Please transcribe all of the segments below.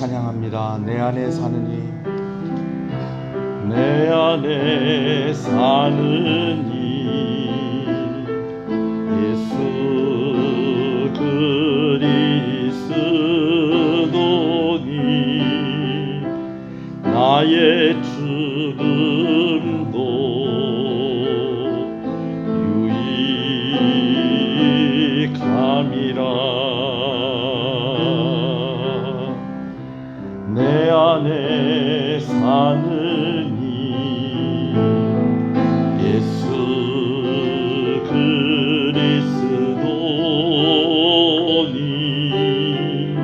찬양합니다. 내 안에 사느니, 내 안에 사느니 예수 그리스도니 나의 죽음도 유익함이라. 내 안에 사느니 예수 그리스도니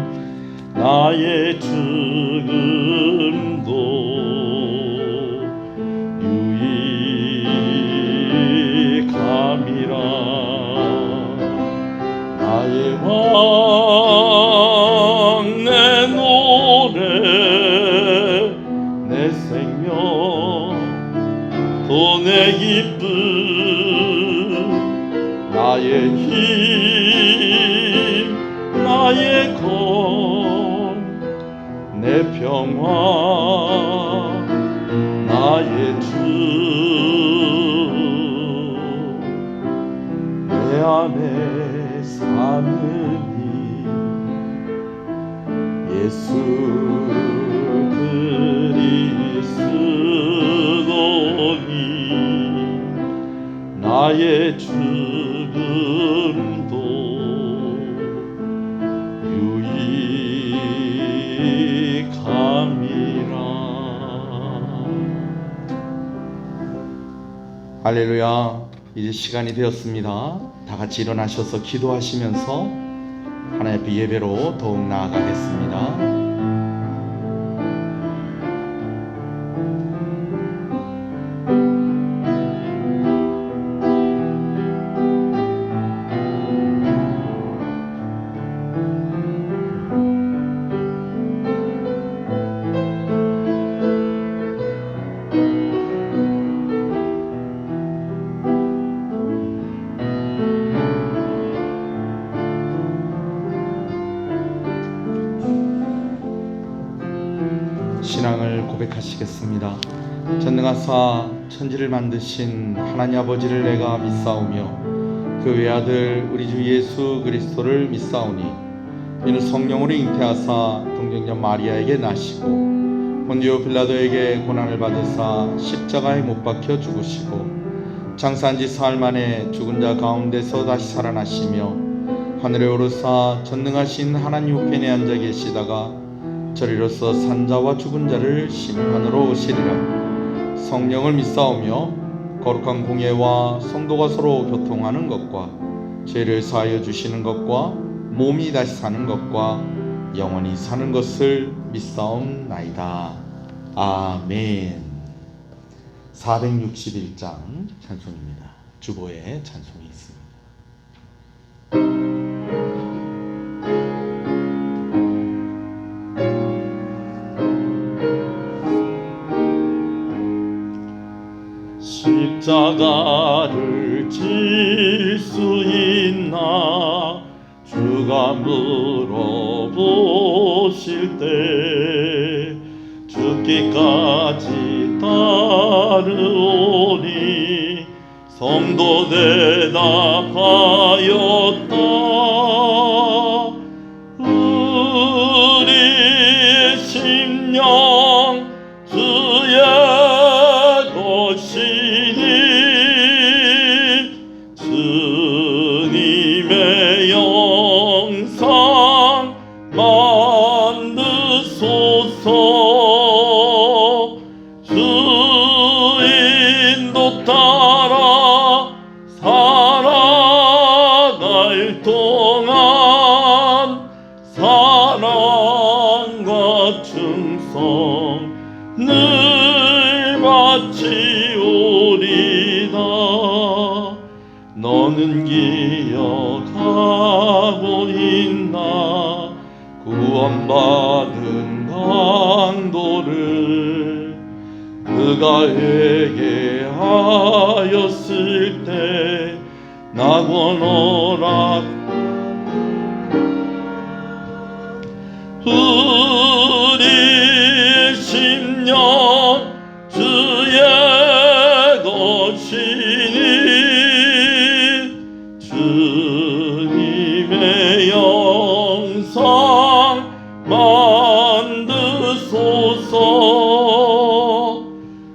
나의 죽음도 유익함이라. 나의 왕 내 노래 내 생명 또 내 기쁨 나의 힘 나의 건 내 평화 나의 주 내 안에 사느니 예수 그리스도니 나의 죽음도 유익함이라. 할렐루야. 이제 시간이 되었습니다. 다 같이 일어나셔서 기도하시면서 하나님 앞에 예배로 더욱 나아가겠습니다. 신앙을 고백하시겠습니다. 전능하사 천지를 만드신 하나님 아버지를 내가 믿사오며 그 외아들 우리 주 예수 그리스도를 믿사오니 이는 성령으로 잉태하사 동정녀 마리아에게 나시고 본디오 빌라도에게 고난을 받으사 십자가에 못 박혀 죽으시고 장사한 지 사흘 만에 죽은 자 가운데서 다시 살아나시며 하늘에 오르사 전능하신 하나님 우편에 앉아 계시다가 저리로서 산자와 죽은 자를 심판으로 오시리라. 성령을 믿사오며 거룩한 공예와 성도가 서로 교통하는 것과 죄를 사하여 주시는 것과 몸이 다시 사는 것과 영원히 사는 것을 믿사옵나이다. 아멘. 461장 찬송입니다. 주보에 찬송이 있습니다. 십자가를 질 수 있나 주가 물어보실 때 죽기까지 따르오니 성도 대답하였다. 우리 심령 주의 것이니 주님의 영상 만드소서. 주인도 따라 살아갈 동안 사랑과 충성 늘 바치오리다. 너는 기억하고 있나 구원받은 강도를 그가 회개하였을 때 낙원어라. 우리 주님의 영상 만드소서.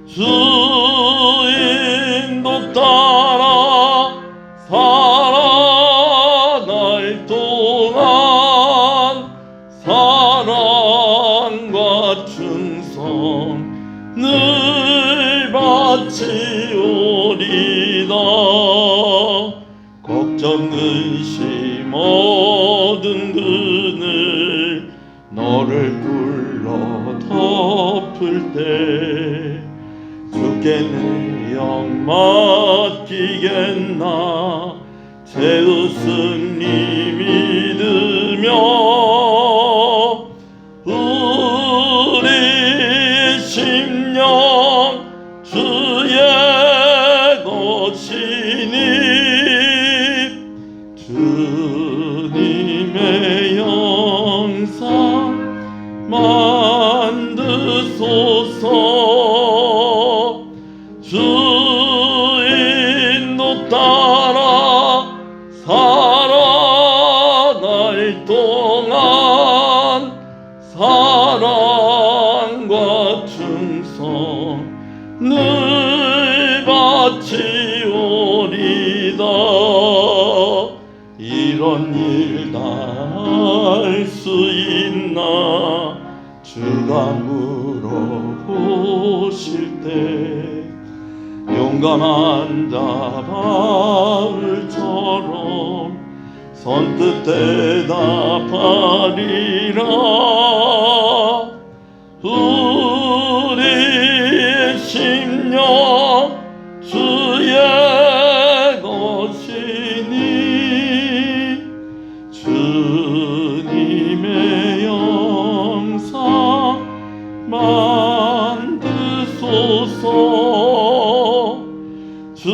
주 인도 따라 살아날 동안 사랑과 충성 늘 바치오리다. 걱정 근심 얻은 그늘 너를 불러 덮을 때 주께 내 영 맡기겠나. 제우스님 믿으며 우리 심령 주의 것이니 주님의 영상 만드소서. 주 인도 따라 살아날 동안 사랑과 충성 늘 바치오리다. 이런 일 다 할 수 있나. 주가 물어보실 때 용감한 자 바울처럼 선뜻 대답하리라. 우리 심령 주의 것이니 주님의 영상 만드소서. 주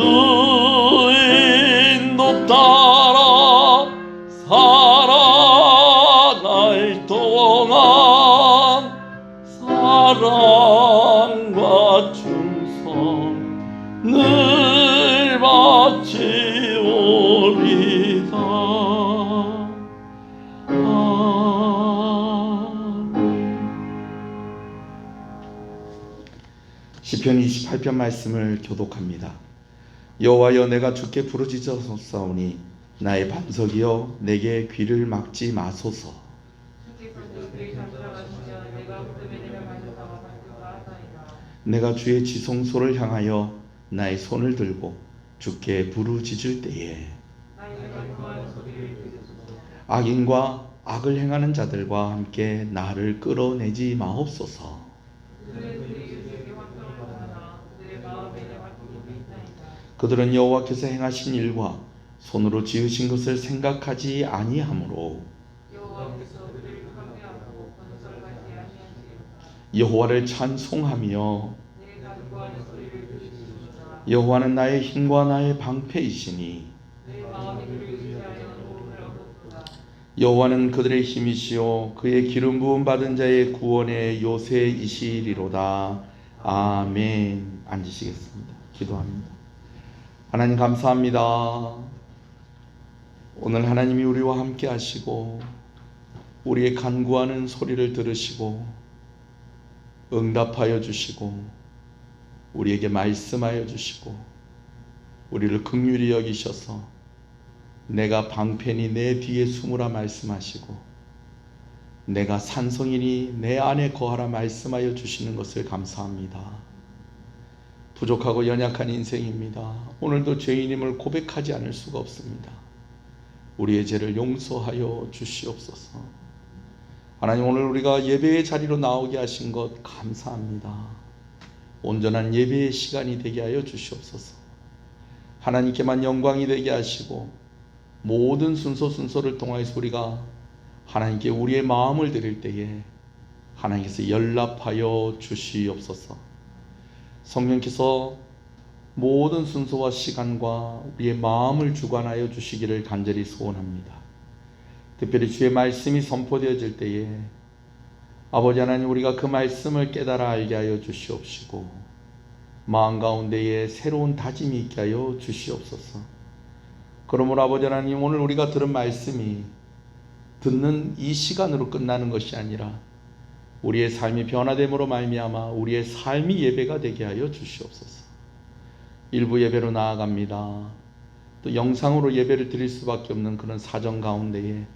인도 따라 살아날 동안 사랑과 충성 늘 바치오리다. 시편 28편 말씀을 교독합니다. 여호와여, 내가 주께 부르짖었사오니 나의 반석이여 내게 귀를 막지 마소서. 내가 주의 지성소를 향하여 나의 손을 들고 주께 부르짖을 때에 악인과 악을 행하는 자들과 함께 나를 끌어내지 마옵소서. 그들은 여호와께서 행하신 일과 손으로 지으신 것을 생각하지 아니하므로 여호와를 찬송하며 여호와는 나의 힘과 나의 방패이시니 여호와는 그들의 힘이시요 그의 기름 부음 받은 자의 구원의 요새이시리로다. 아멘. 앉으시겠습니다. 기도합니다. 하나님 감사합니다. 오늘 하나님이 우리와 함께 하시고 우리의 간구하는 소리를 들으시고 응답하여 주시고 우리에게 말씀하여 주시고 우리를 긍휼히 여기셔서 내가 방패니 내 뒤에 숨으라 말씀하시고 내가 산성이니 내 안에 거하라 말씀하여 주시는 것을 감사합니다. 부족하고 연약한 인생입니다. 오늘도 죄인임을 고백하지 않을 수가 없습니다. 우리의 죄를 용서하여 주시옵소서. 하나님, 오늘 우리가 예배의 자리로 나오게 하신 것 감사합니다. 온전한 예배의 시간이 되게 하여 주시옵소서. 하나님께만 영광이 되게 하시고 모든 순서를 통하여서 우리가 하나님께 우리의 마음을 드릴 때에 하나님께서 연락하여 주시옵소서. 성령께서 모든 순서와 시간과 우리의 마음을 주관하여 주시기를 간절히 소원합니다. 특별히 주의 말씀이 선포되어질 때에 아버지 하나님, 우리가 그 말씀을 깨달아 알게 하여 주시옵시고 마음 가운데에 새로운 다짐이 있게 하여 주시옵소서. 그러므로 아버지 하나님, 오늘 우리가 들은 말씀이 듣는 이 시간으로 끝나는 것이 아니라 우리의 삶이 변화됨으로 말미암아 우리의 삶이 예배가 되게 하여 주시옵소서. 일부 예배로 나아갑니다. 또 영상으로 예배를 드릴 수밖에 없는 그런 사정 가운데에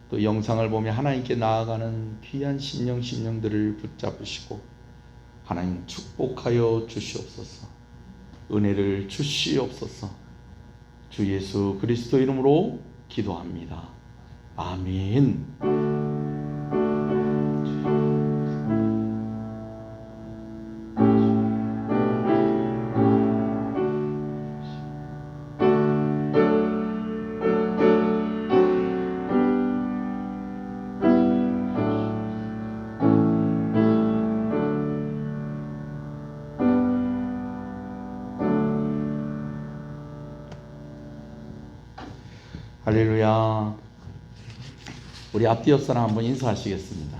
또 영상을 보며 하나님께 나아가는 귀한 심령들을 붙잡으시고 하나님 축복하여 주시옵소서. 은혜를 주시옵소서. 주 예수 그리스도 이름으로 기도합니다. 아멘. 할렐루야. 우리 앞뒤 옆 사람 한번 인사하시겠습니다.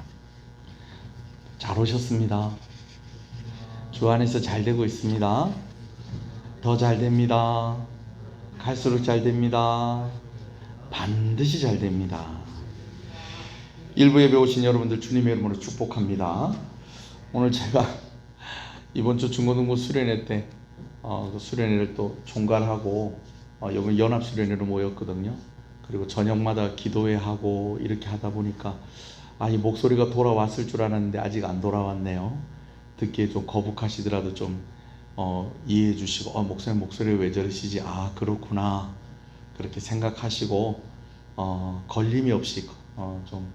잘 오셨습니다. 주 안에서 잘 되고 있습니다. 더 잘 됩니다. 갈수록 잘 됩니다. 반드시 잘 됩니다. 일부 예배 오신 여러분들 주님의 이름으로 축복합니다. 오늘 제가 이번 주 중고등부 수련회 때 그 수련회를 또 종갈하고 이번 연합 수련회로 모였거든요. 그리고 저녁마다 기도회 하고 이렇게 하다 보니까 이 목소리가 돌아왔을 줄 알았는데 아직 안 돌아왔네요. 듣기에 좀 거북하시더라도 좀 이해해 주시고 목소리가 왜 저러시지? 그렇구나, 그렇게 생각하시고 걸림이 없이 좀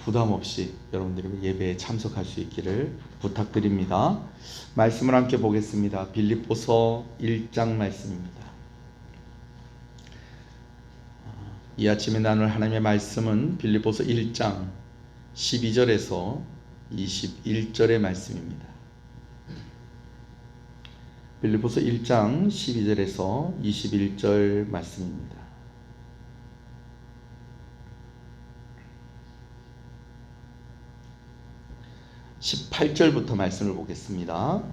부담 없이 여러분들이 예배에 참석할 수 있기를 부탁드립니다. 말씀을 함께 보겠습니다. 빌립보서 1장 말씀입니다. 이 아침에 나눌 하나님의 말씀은 빌립보서 1장 12절에서 21절의 말씀입니다. 빌립보서 1장 12절에서 21절 말씀입니다. 18절부터 말씀을 보겠습니다.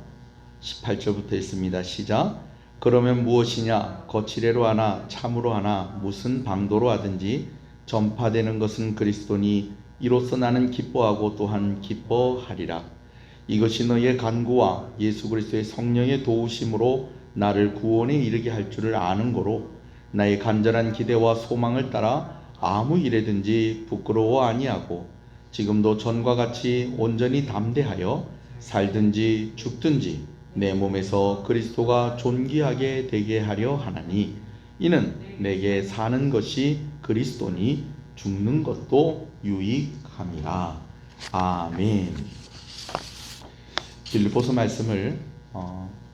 18절부터 있습니다. 시작. 그러면 무엇이냐? 거칠애로 하나 참으로 하나 무슨 방도로 하든지 전파되는 것은 그리스도니 이로써 나는 기뻐하고 또한 기뻐하리라. 이것이 너희의 간구와 예수 그리스도의 성령의 도우심으로 나를 구원에 이르게 할 줄을 아는 거로 나의 간절한 기대와 소망을 따라 아무 일에든지 부끄러워 아니하고 지금도 전과 같이 온전히 담대하여 살든지 죽든지 내 몸에서 그리스도가 존귀하게 되게 하려 하나니 이는 내게 사는 것이 그리스도니 죽는 것도 유익함이라. 아멘. 빌립보서 말씀을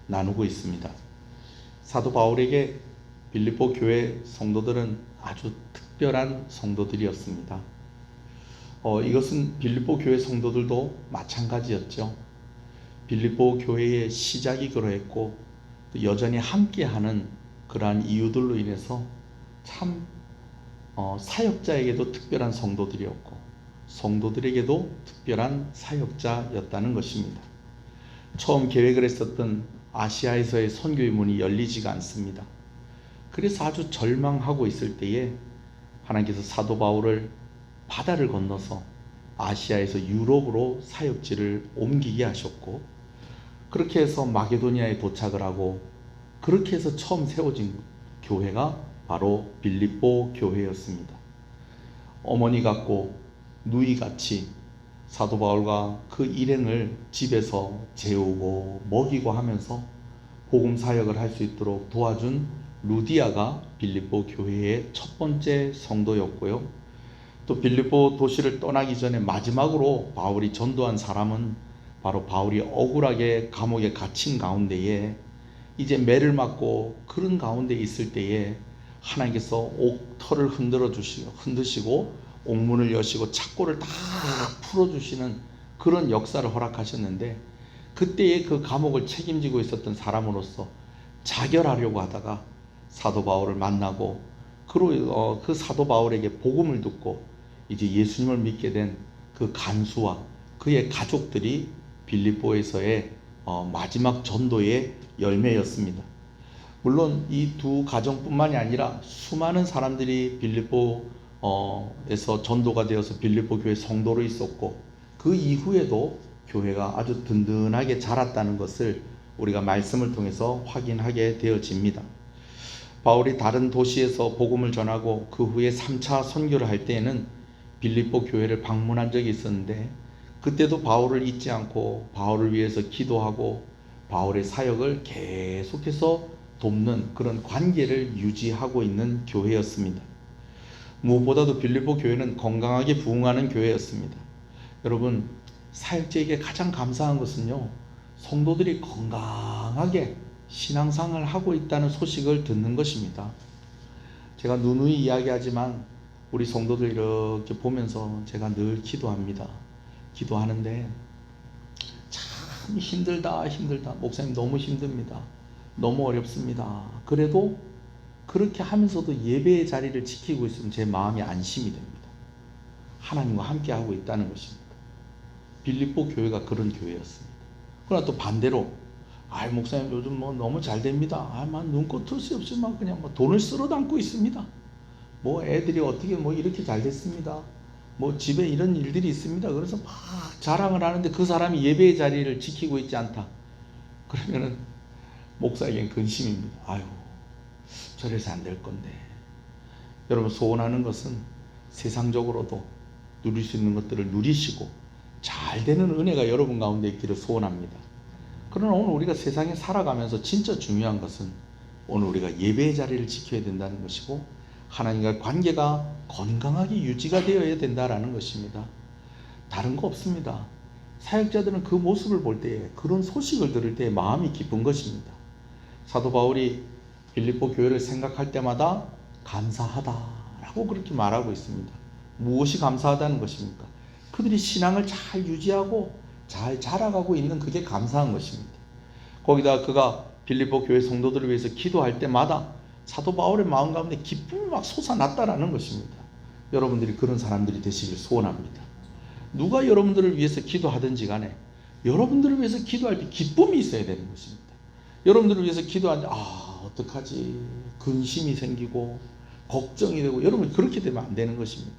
나누고 있습니다. 사도 바울에게 빌립보 교회 성도들은 아주 특별한 성도들이었습니다. 이것은 빌립보 교회 성도들도 마찬가지였죠. 빌립보 교회의 시작이 그러했고 또 여전히 함께하는 그러한 이유들로 인해서 참 사역자에게도 특별한 성도들이었고 성도들에게도 특별한 사역자였다는 것입니다. 처음 계획을 했었던 아시아에서의 선교의 문이 열리지가 않습니다. 그래서 아주 절망하고 있을 때에 하나님께서 사도 바울을 바다를 건너서 아시아에서 유럽으로 사역지를 옮기게 하셨고 그렇게 해서 마게도니아에 도착을 하고 그렇게 해서 처음 세워진 교회가 바로 빌립보 교회였습니다. 어머니 같고 누이같이 사도 바울과 그 일행을 집에서 재우고 먹이고 하면서 복음 사역을 할 수 있도록 도와준 루디아가 빌립보 교회의 첫 번째 성도였고요. 또 빌립보 도시를 떠나기 전에 마지막으로 바울이 전도한 사람은 바로 바울이 억울하게 감옥에 갇힌 가운데에 이제 매를 맞고 그런 가운데 있을 때에 하나님께서 옥털을 흔드시고 옥문을 여시고 착고를 다 풀어주시는 그런 역사를 허락하셨는데 그때의 그 감옥을 책임지고 있었던 사람으로서 자결하려고 하다가 사도 바울을 만나고 그 사도 바울에게 복음을 듣고 이제 예수님을 믿게 된 그 간수와 그의 가족들이 빌립보에서의 마지막 전도의 열매였습니다. 물론 이 두 가정뿐만이 아니라 수많은 사람들이 빌립보에서 전도가 되어서 빌립보 교회 성도로 있었고, 그 이후에도 교회가 아주 든든하게 자랐다는 것을 우리가 말씀을 통해서 확인하게 되어집니다. 바울이 다른 도시에서 복음을 전하고 그 후에 3차 선교를 할 때에는 빌립보 교회를 방문한 적이 있었는데, 그때도 바울을 잊지 않고 바울을 위해서 기도하고 바울의 사역을 계속해서 돕는 그런 관계를 유지하고 있는 교회였습니다. 무엇보다도 빌립보 교회는 건강하게 부흥하는 교회였습니다. 여러분, 사역자에게 가장 감사한 것은요, 성도들이 건강하게 신앙생활을 하고 있다는 소식을 듣는 것입니다. 제가 누누이 이야기하지만 우리 성도들 이렇게 보면서 제가 늘 기도합니다. 기도하는데 참 힘들다. 목사님 너무 힘듭니다. 너무 어렵습니다. 그래도 그렇게 하면서도 예배의 자리를 지키고 있으면 제 마음이 안심이 됩니다. 하나님과 함께 하고 있다는 것입니다. 빌립보 교회가 그런 교회였습니다. 그러나 또 반대로, 목사님 요즘 너무 잘 됩니다. 눈꽃 틀 수 없이 그냥 돈을 쓸어 담고 있습니다. 애들이 어떻게 이렇게 잘 됐습니다. 집에 이런 일들이 있습니다. 그래서 막 자랑을 하는데 그 사람이 예배의 자리를 지키고 있지 않다. 그러면은 목사에겐 근심입니다. 저래서 안 될 건데. 여러분, 소원하는 것은 세상적으로도 누릴 수 있는 것들을 누리시고 잘 되는 은혜가 여러분 가운데 있기를 소원합니다. 그러나 오늘 우리가 세상에 살아가면서 진짜 중요한 것은 오늘 우리가 예배의 자리를 지켜야 된다는 것이고, 하나님과 관계가 건강하게 유지가 되어야 된다는 것입니다. 다른 거 없습니다. 사역자들은 그 모습을 볼 때에, 그런 소식을 들을 때에 마음이 기쁜 것입니다. 사도 바울이 빌립보 교회를 생각할 때마다 감사하다라고 그렇게 말하고 있습니다. 무엇이 감사하다는 것입니까? 그들이 신앙을 잘 유지하고 잘 자라가고 있는 그게 감사한 것입니다. 거기다 그가 빌립보 교회 성도들을 위해서 기도할 때마다 사도 바울의 마음 가운데 기쁨이 막 솟아났다라는 것입니다. 여러분들이 그런 사람들이 되시길 소원합니다. 누가 여러분들을 위해서 기도하든지 간에 여러분들을 위해서 기도할 때 기쁨이 있어야 되는 것입니다. 여러분들을 위해서 기도하는데 어떡하지? 근심이 생기고 걱정이 되고, 여러분 그렇게 되면 안 되는 것입니다.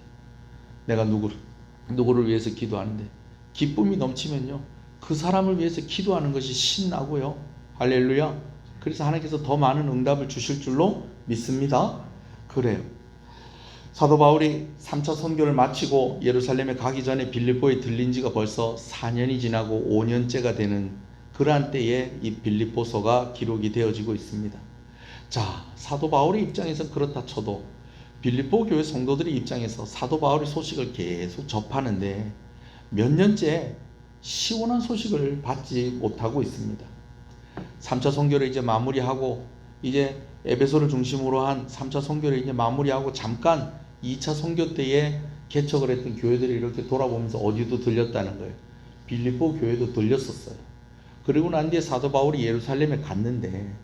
내가 누구를 위해서 기도하는데 기쁨이 넘치면요, 그 사람을 위해서 기도하는 것이 신나고요. 할렐루야. 그래서 하나님께서 더 많은 응답을 주실 줄로 믿습니다. 그래요. 사도 바울이 3차 선교를 마치고 예루살렘에 가기 전에 빌립보에 들린 지가 벌써 4년이 지나고 5년째가 되는 그러한 때에 이 빌립보서가 기록이 되어지고 있습니다. 자, 사도 바울의 입장에서 그렇다 쳐도 빌립보 교회 성도들의 입장에서 사도 바울의 소식을 계속 접하는데 몇 년째 시원한 소식을 받지 못하고 있습니다. 3차 선교를 이제 마무리하고, 이제 에베소를 중심으로 한 3차 선교를 이제 마무리하고 잠깐 2차 선교 때에 개척을 했던 교회들이 이렇게 돌아보면서 어디도 들렸다는 거예요. 빌립보 교회도 들렸었어요. 그리고 난 뒤에 사도 바울이 예루살렘에 갔는데,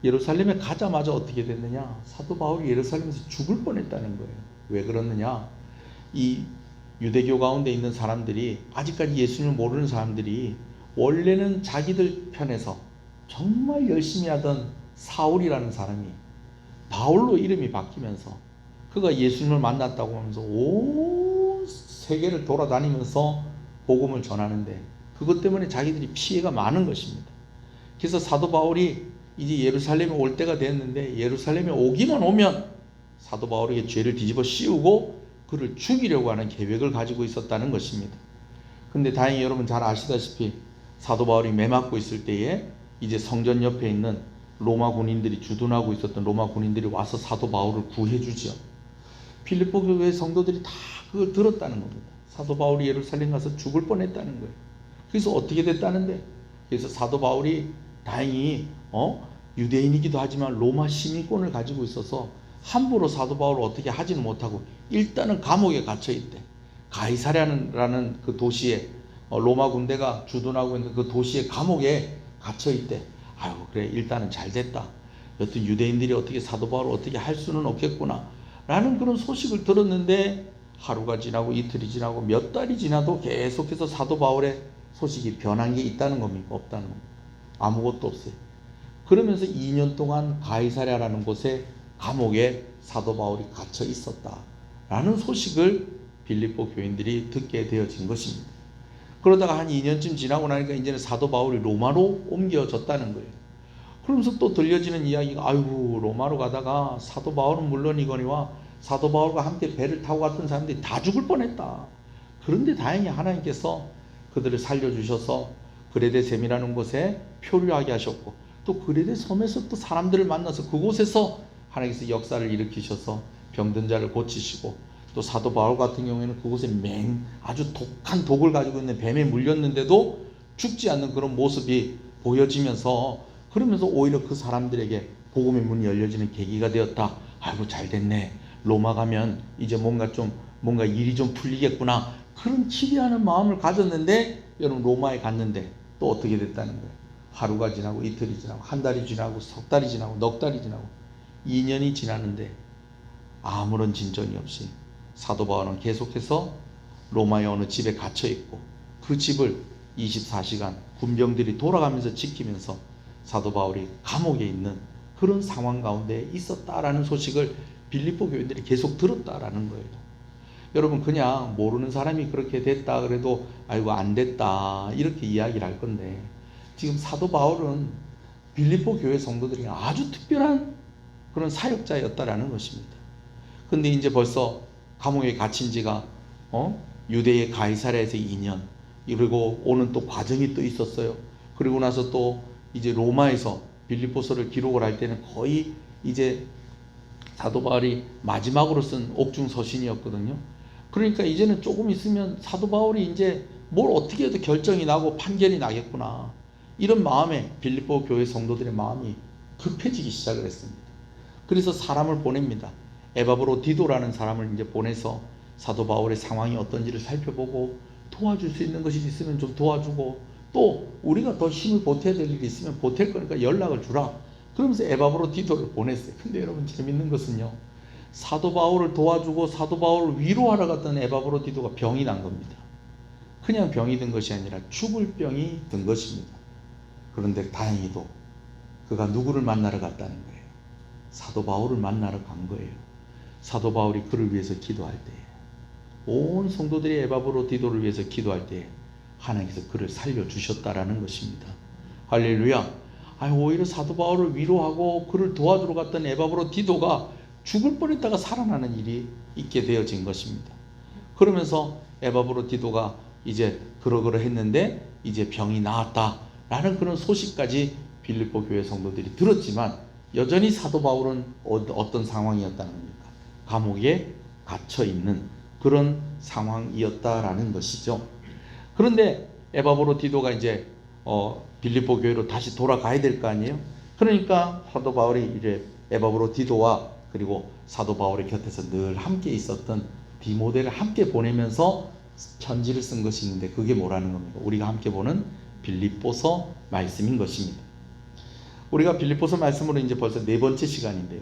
예루살렘에 가자마자 어떻게 됐느냐? 사도 바울이 예루살렘에서 죽을 뻔했다는 거예요. 왜 그러느냐? 이 유대교 가운데 있는 사람들이, 아직까지 예수님을 모르는 사람들이 원래는 자기들 편에서 정말 열심히 하던 사울이라는 사람이 바울로 이름이 바뀌면서 그가 예수님을 만났다고 하면서 온 세계를 돌아다니면서 복음을 전하는데, 그것 때문에 자기들이 피해가 많은 것입니다. 그래서 사도 바울이 이제 예루살렘에 올 때가 됐는데, 예루살렘에 오기만 오면 사도 바울에게 죄를 뒤집어 씌우고 그를 죽이려고 하는 계획을 가지고 있었다는 것입니다. 근데 다행히 여러분 잘 아시다시피 사도 바울이 매 맞고 있을 때에 이제 성전 옆에 있는 로마 군인들이 주둔하고 있었던 로마 군인들이 와서 사도 바울을 구해주지요. 빌립보 교회 성도들이 다 그걸 들었다는 겁니다. 사도 바울이 예루살렘 가서 죽을 뻔했다는 거예요. 그래서 어떻게 됐다는데, 그래서 사도 바울이 다행히 유대인이기도 하지만 로마 시민권을 가지고 있어서 함부로 사도 바울을 어떻게 하지는 못하고 일단은 감옥에 갇혀 있대. 가이사랴라는 그 도시에 로마 군대가 주둔하고 있는 그 도시의 감옥에 갇혀 있대. 그래, 일단은 잘 됐다. 여튼 유대인들이 어떻게 사도 바울을 어떻게 할 수는 없겠구나 라는 그런 소식을 들었는데, 하루가 지나고 이틀이 지나고 몇 달이 지나도 계속해서 사도 바울의 소식이 변한 게 있다는 겁니까? 없다는 겁니까? 아무것도 없어요. 그러면서 2년 동안 가이사랴라는 곳에 감옥에 사도 바울이 갇혀 있었다라는 소식을 빌립보 교인들이 듣게 되어진 것입니다. 그러다가 한 2년쯤 지나고 나니까 이제는 사도 바울이 로마로 옮겨졌다는 거예요. 그러면서 또 들려지는 이야기가, 아이고 로마로 가다가 사도 바울은 물론이거니와 사도 바울과 함께 배를 타고 갔던 사람들이 다 죽을 뻔했다. 그런데 다행히 하나님께서 그들을 살려주셔서 그레데 셈이라는 곳에 표류하게 하셨고, 또 그레데 섬에서 또 사람들을 만나서 그곳에서 하나님께서 역사를 일으키셔서 병든 자를 고치시고, 또 사도 바울 같은 경우에는 그곳에 아주 독한 독을 가지고 있는 뱀에 물렸는데도 죽지 않는 그런 모습이 보여지면서, 그러면서 오히려 그 사람들에게 복음의 문이 열려지는 계기가 되었다. 아이고 잘 됐네, 로마 가면 이제 뭔가 일이 좀 풀리겠구나, 그런 기대하는 마음을 가졌는데, 여러분 로마에 갔는데 또 어떻게 됐다는 거예요? 하루가 지나고 이틀이 지나고 한 달이 지나고 석 달이 지나고 넉 달이 지나고 2년이 지나는데 아무런 진전이 없이 사도 바울은 계속해서 로마의 어느 집에 갇혀 있고, 그 집을 24시간 군병들이 돌아가면서 지키면서 사도 바울이 감옥에 있는 그런 상황 가운데 있었다라는 소식을 빌립보 교인들이 계속 들었다라는 거예요. 여러분, 그냥 모르는 사람이 그렇게 됐다 그래도 아이고 안 됐다 이렇게 이야기를 할 건데, 지금 사도 바울은 빌립보 교회 성도들이 아주 특별한 그런 사역자였다라는 것입니다. 근데 이제 벌써 감옥에 갇힌 지가 유대의 가이사랴에서 2년, 그리고 오는 또 과정이 또 있었어요. 그리고 나서 또 이제 로마에서 빌립보서를 기록을 할 때는 거의 이제 사도 바울이 마지막으로 쓴 옥중 서신이었거든요. 그러니까 이제는 조금 있으면 사도 바울이 이제 뭘 어떻게 해도 결정이 나고 판결이 나겠구나, 이런 마음에 빌립보 교회 성도들의 마음이 급해지기 시작을 했습니다. 그래서 사람을 보냅니다. 에바브로 디도라는 사람을 이제 보내서 사도 바울의 상황이 어떤지를 살펴보고 도와줄 수 있는 것이 있으면 좀 도와주고, 또 우리가 더 힘을 보태야 될 일이 있으면 보탤 거니까 연락을 주라, 그러면서 에바브로 디도를 보냈어요. 근데 여러분, 재밌는 것은요, 사도 바울을 도와주고 사도 바울을 위로하러 갔던 에바브로 디도가 병이 난 겁니다. 그냥 병이 든 것이 아니라 죽을 병이 든 것입니다. 그런데 다행히도 그가 누구를 만나러 갔다는 거예요? 사도 바울을 만나러 간 거예요. 사도 바울이 그를 위해서 기도할 때, 온 성도들이 에바브로 디도를 위해서 기도할 때 하나님께서 그를 살려주셨다라는 것입니다. 할렐루야. 오히려 사도 바울을 위로하고 그를 도와주러 갔던 에바브로 디도가 죽을 뻔했다가 살아나는 일이 있게 되어진 것입니다. 그러면서 에바브로 디도가 이제 그러그러했는데 이제 병이 나았다라는 그런 소식까지 빌립보 교회 성도들이 들었지만, 여전히 사도 바울은 어떤 상황이었다는 겁니까? 감옥에 갇혀 있는 그런 상황이었다라는 것이죠. 그런데 에바브로 디도가 이제 빌립보 교회로 다시 돌아가야 될 거 아니에요? 그러니까 사도 바울이 이제 에바브로 디도와 그리고 사도 바울의 곁에서 늘 함께 있었던 디모데를 함께 보내면서 편지를 쓴 것이 있는데, 그게 뭐라는 겁니까? 우리가 함께 보는 빌립보서 말씀인 것입니다. 우리가 빌립보서 말씀으로 이제 벌써 4번째 시간인데요,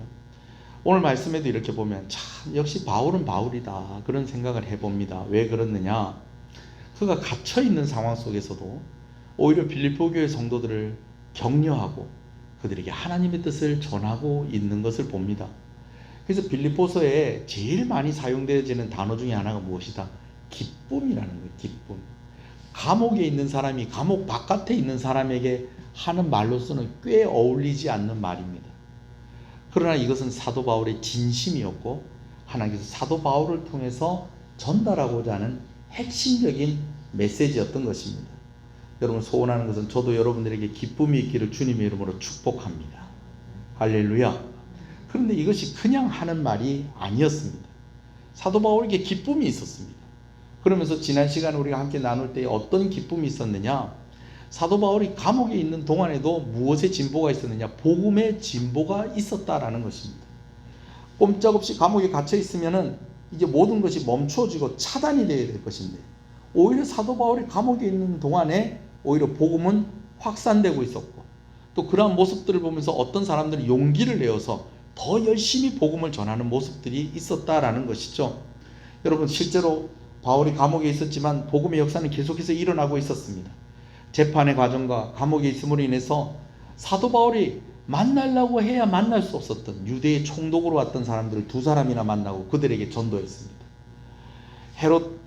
오늘 말씀에도 이렇게 보면 참 역시 바울은 바울이다, 그런 생각을 해봅니다. 왜 그렇느냐? 그가 갇혀있는 상황 속에서도 오히려 빌립보 교회 성도들을 격려하고 그들에게 하나님의 뜻을 전하고 있는 것을 봅니다. 그래서 빌립보서에 제일 많이 사용되어지는 단어 중에 하나가 무엇이다? 기쁨이라는 거예요. 기쁨. 감옥에 있는 사람이 감옥 바깥에 있는 사람에게 하는 말로서는 꽤 어울리지 않는 말입니다. 그러나 이것은 사도 바울의 진심이었고, 하나님께서 사도 바울을 통해서 전달하고자 하는 핵심적인 메시지였던 것입니다. 여러분, 소원하는 것은 저도 여러분들에게 기쁨이 있기를 주님의 이름으로 축복합니다. 할렐루야. 그런데 이것이 그냥 하는 말이 아니었습니다. 사도 바울에게 기쁨이 있었습니다. 그러면서 지난 시간에 우리가 함께 나눌 때 어떤 기쁨이 있었느냐? 사도 바울이 감옥에 있는 동안에도 무엇의 진보가 있었느냐? 복음의 진보가 있었다라는 것입니다. 꼼짝없이 감옥에 갇혀 있으면은 이제 모든 것이 멈추어지고 차단이 되어야 될 것인데, 오히려 사도 바울이 감옥에 있는 동안에 오히려 복음은 확산되고 있었고, 또 그러한 모습들을 보면서 어떤 사람들이 용기를 내어서 더 열심히 복음을 전하는 모습들이 있었다라는 것이죠. 여러분, 실제로 바울이 감옥에 있었지만 복음의 역사는 계속해서 일어나고 있었습니다. 재판의 과정과 감옥에 있음으로 인해서 사도 바울이 만나려고 해야 만날 수 없었던 유대의 총독으로 왔던 사람들을 두 사람이나 만나고 그들에게 전도했습니다. 헤롯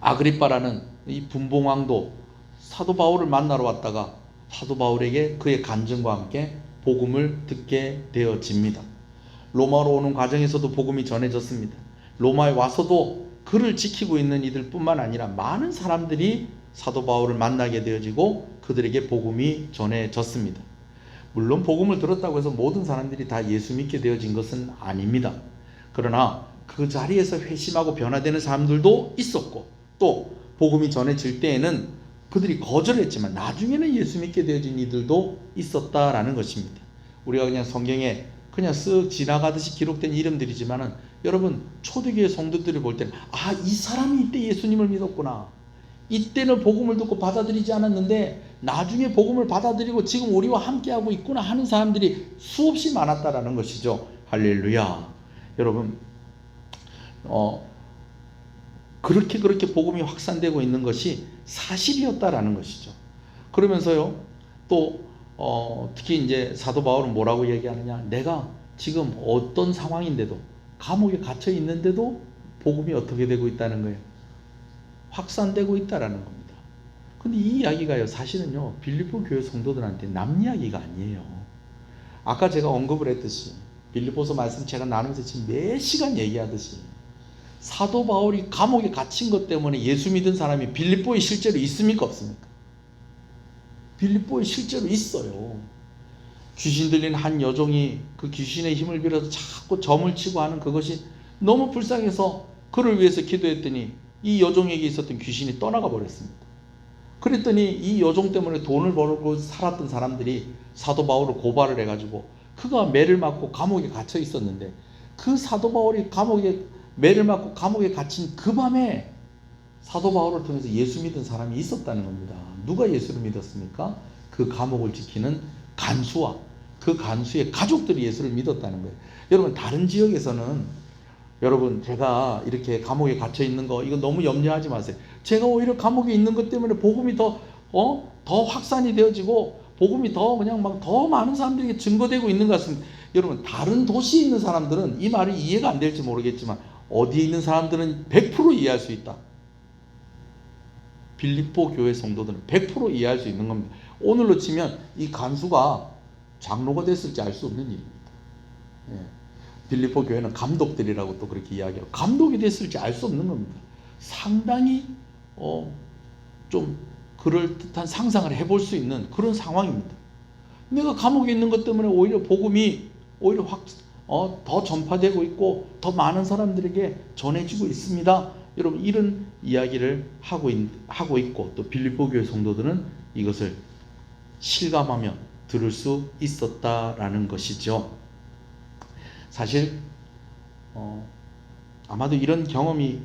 아그리빠라는 이 분봉왕도 사도 바울을 만나러 왔다가 사도 바울에게 그의 간증과 함께 복음을 듣게 되어집니다. 로마로 오는 과정에서도 복음이 전해졌습니다. 로마에 와서도 그를 지키고 있는 이들 뿐만 아니라 많은 사람들이 사도 바울을 만나게 되어지고 그들에게 복음이 전해졌습니다. 물론 복음을 들었다고 해서 모든 사람들이 다 예수 믿게 되어진 것은 아닙니다. 그러나 그 자리에서 회심하고 변화되는 사람들도 있었고, 또 복음이 전해질 때에는 그들이 거절했지만 나중에는 예수 믿게 되어진 이들도 있었다라는 것입니다. 우리가 그냥 성경에 그냥 쓱 지나가듯이 기록된 이름들이지만은 여러분 초대교회 성도들이 볼 때는 이 사람이 이때 예수님을 믿었구나, 이때는 복음을 듣고 받아들이지 않았는데 나중에 복음을 받아들이고 지금 우리와 함께하고 있구나 하는 사람들이 수없이 많았다라는 것이죠. 할렐루야. 여러분 그렇게 복음이 확산되고 있는 것이 사실이었다라는 것이죠. 그러면서요 또 특히 이제 사도 바울은 뭐라고 얘기하느냐, 내가 지금 어떤 상황인데도 감옥에 갇혀 있는데도 복음이 어떻게 되고 있다는 거예요? 확산되고 있다라는 겁니다. 근데 이 이야기가요 사실은요 빌립보 교회 성도들한테 남 이야기가 아니에요. 아까 제가 언급을 했듯이 빌립보서 말씀 제가 나누면서 지금 몇 시간 얘기하듯이 사도 바울이 감옥에 갇힌 것 때문에 예수 믿은 사람이 빌립보에 실제로 있습니까 없습니까? 빌립보에 실제로 있어요. 귀신 들린 한 여종이 그 귀신의 힘을 빌어서 자꾸 점을 치고 하는 그것이 너무 불쌍해서 그를 위해서 기도했더니 이 여종에게 있었던 귀신이 떠나가 버렸습니다. 그랬더니 이 여종 때문에 돈을 벌고 살았던 사람들이 사도 바울을 고발을 해가지고 그가 매를 맞고 감옥에 갇혀 있었는데, 그 사도 바울이 매를 맞고 감옥에 갇힌 그 밤에 사도 바울을 통해서 예수 믿은 사람이 있었다는 겁니다. 누가 예수를 믿었습니까? 그 감옥을 지키는 간수와 그 간수의 가족들이 예수를 믿었다는 거예요. 여러분 다른 지역에서는 여러분 제가 이렇게 감옥에 갇혀 있는 거 이거 너무 염려하지 마세요. 제가 오히려 감옥에 있는 것 때문에 복음이 더 확산이 되어지고 복음이 더 많은 사람들에게 증거되고 있는 것 같습니다. 여러분 다른 도시에 있는 사람들은 이 말이 이해가 안 될지 모르겠지만 어디에 있는 사람들은 100% 이해할 수 있다. 빌립보 교회 성도들은 100% 이해할 수 있는 겁니다. 오늘로 치면 이 간수가 장로가 됐을지 알 수 없는 일입니다. 예. 빌립보 교회는 감독들이라고 또 그렇게 이야기하고 감독이 됐을지 알 수 없는 겁니다. 상당히 좀 그럴듯한 상상을 해볼 수 있는 그런 상황입니다. 내가 감옥에 있는 것 때문에 오히려 복음이 오히려 더 전파되고 있고 더 많은 사람들에게 전해지고 있습니다. 여러분 이런 이야기를 하고 있고 또 빌립보 교회 성도들은 이것을 실감하며 들을 수 있었다라는 것이죠. 사실 아마도 이런 경험이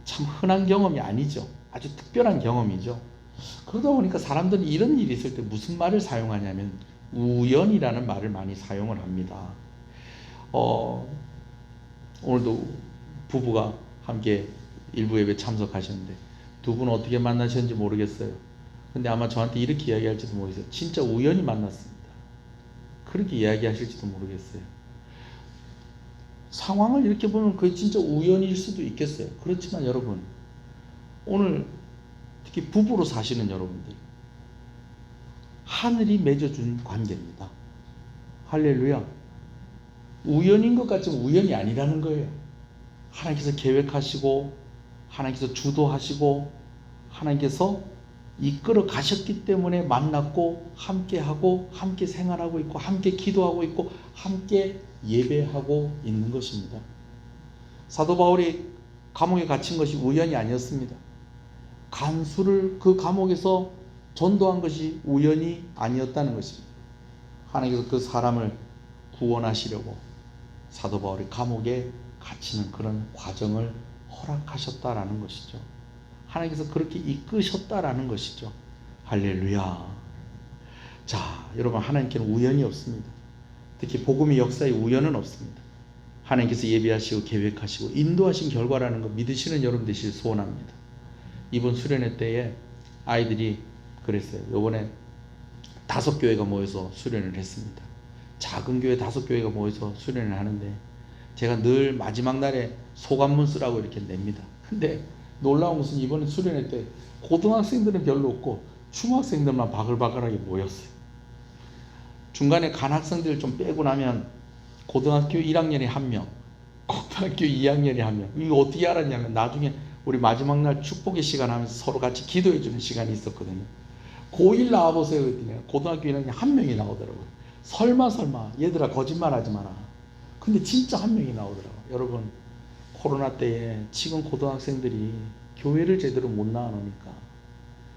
참 흔한 경험이 아니죠. 아주 특별한 경험이죠. 그러다 보니까 사람들은 이런 일이 있을 때 무슨 말을 사용하냐면 우연이라는 말을 많이 사용을 합니다. 오늘도 부부가 함께 일부 예배 참석하셨는데 두 분은 어떻게 만나셨는지 모르겠어요. 근데 아마 저한테 이렇게 이야기할지도 모르겠어요. 진짜 우연히 만났습니다. 그렇게 이야기하실지도 모르겠어요. 상황을 이렇게 보면 그게 진짜 우연일 수도 있겠어요. 그렇지만 여러분 오늘 특히 부부로 사시는 여러분들 하늘이 맺어준 관계입니다. 할렐루야. 우연인 것 같지만 우연이 아니라는 거예요. 하나님께서 계획하시고 하나님께서 주도하시고 하나님께서 이끌어 가셨기 때문에 만났고 함께하고 함께 생활하고 있고 함께 기도하고 있고 함께 예배하고 있는 것입니다. 사도 바울이 감옥에 갇힌 것이 우연이 아니었습니다. 간수를 그 감옥에서 전도한 것이 우연이 아니었다는 것입니다. 하나님께서 그 사람을 구원하시려고 사도 바울이 감옥에 갇히는 그런 과정을 허락하셨다라는 것이죠. 하나님께서 그렇게 이끄셨다라는 것이죠. 할렐루야. 자, 여러분 하나님께는 우연이 없습니다. 특히 복음의 역사에 우연은 없습니다. 하나님께서 예비하시고 계획하시고 인도하신 결과라는 거 믿으시는 여러분 되시길 소원합니다. 이번 수련회 때에 아이들이 그랬어요. 요번에 5교회가 모여서 수련을 했습니다. 작은 교회 5교회가 모여서 수련을 하는데 제가 늘 마지막 날에 소감문 쓰라고 이렇게 냅니다. 근데 놀라운 것은 이번에 수련회 때 고등학생들은 별로 없고 중학생들만 바글바글하게 모였어요. 중간에 간 학생들 좀 빼고 나면 고등학교 1학년에 1명, 고등학교 2학년에 1명. 이거 어떻게 알았냐면 나중에 우리 마지막 날 축복의 시간 하면서 서로 같이 기도해 주는 시간이 있었거든요. 고1 나와보세요 그랬더니 고등학교 1학년 1명이 나오더라고요. 설마 얘들아 거짓말하지 마라. 근데 진짜 1명이 나오더라고요. 여러분 코로나 때에 지금 고등학생들이 교회를 제대로 못 나와놓으니까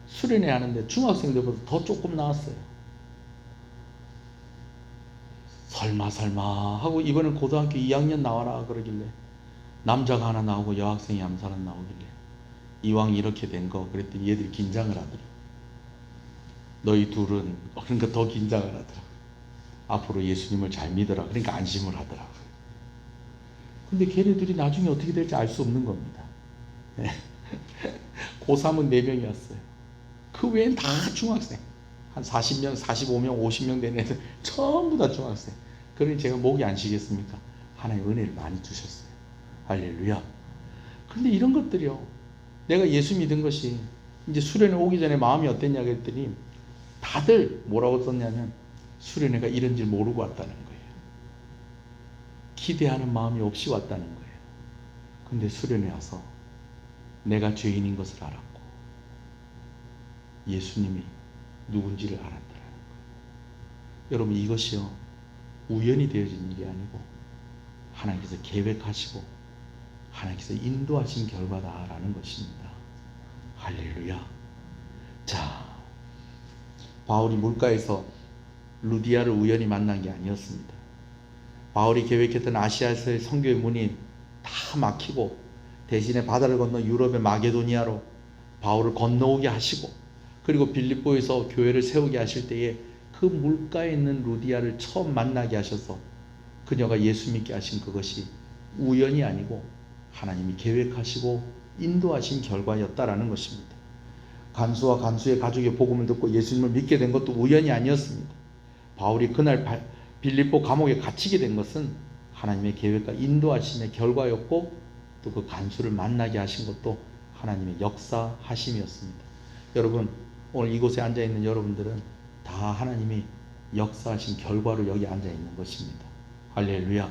수련회 하는데 중학생들보다 더 조금 나왔어요. 설마 하고 이번엔 고등학교 2학년 나와라 그러길래 남자가 하나 나오고 여학생이 한 사람 나오길래 이왕 이렇게 된 거 그랬더니 얘들이 긴장을 하더라고요. 너희 둘은 그러니까 더 긴장을 하더라고요. 앞으로 예수님을 잘 믿어라. 그러니까 안심을 하더라고요. 근데 걔네들이 나중에 어떻게 될지 알 수 없는 겁니다. 고3은 4명이었어요. 그 외엔 다 중학생. 한 40명, 45명, 50명 된 애들 전부 다 중학생. 그러니 제가 목이 안 쉬겠습니까? 하나님 은혜를 많이 주셨어요. 할렐루야. 근데 이런 것들이요. 내가 예수 믿은 것이 이제 수련회 오기 전에 마음이 어땠냐 그랬더니 다들 뭐라고 썼냐면 수련회가 이런 줄 모르고 왔다는 거예요. 기대하는 마음이 없이 왔다는 거예요. 근데 수련회 와서 내가 죄인인 것을 알았고 예수님이 누군지를 알았더라는 거예요. 여러분 이것이요 우연히 되어진 일이 아니고 하나님께서 계획하시고 하나님께서 인도하신 결과다라는 것입니다. 할렐루야. 자, 바울이 물가에서 루디아를 우연히 만난 게 아니었습니다. 바울이 계획했던 아시아에서의 선교의 문이 다 막히고 대신에 바다를 건너 유럽의 마게도니아로 바울을 건너오게 하시고 그리고 빌립보에서 교회를 세우게 하실 때에 그 물가에 있는 루디아를 처음 만나게 하셔서 그녀가 예수 믿게 하신 그것이 우연이 아니고 하나님이 계획하시고 인도하신 결과였다라는 것입니다. 간수와 간수의 가족의 복음을 듣고 예수님을 믿게 된 것도 우연이 아니었습니다. 바울이 그날 빌립보 감옥에 갇히게 된 것은 하나님의 계획과 인도하심의 결과였고 또 그 간수를 만나게 하신 것도 하나님의 역사하심이었습니다. 여러분 오늘 이곳에 앉아있는 여러분들은 다 하나님이 역사하신 결과로 여기 앉아있는 것입니다. 할렐루야.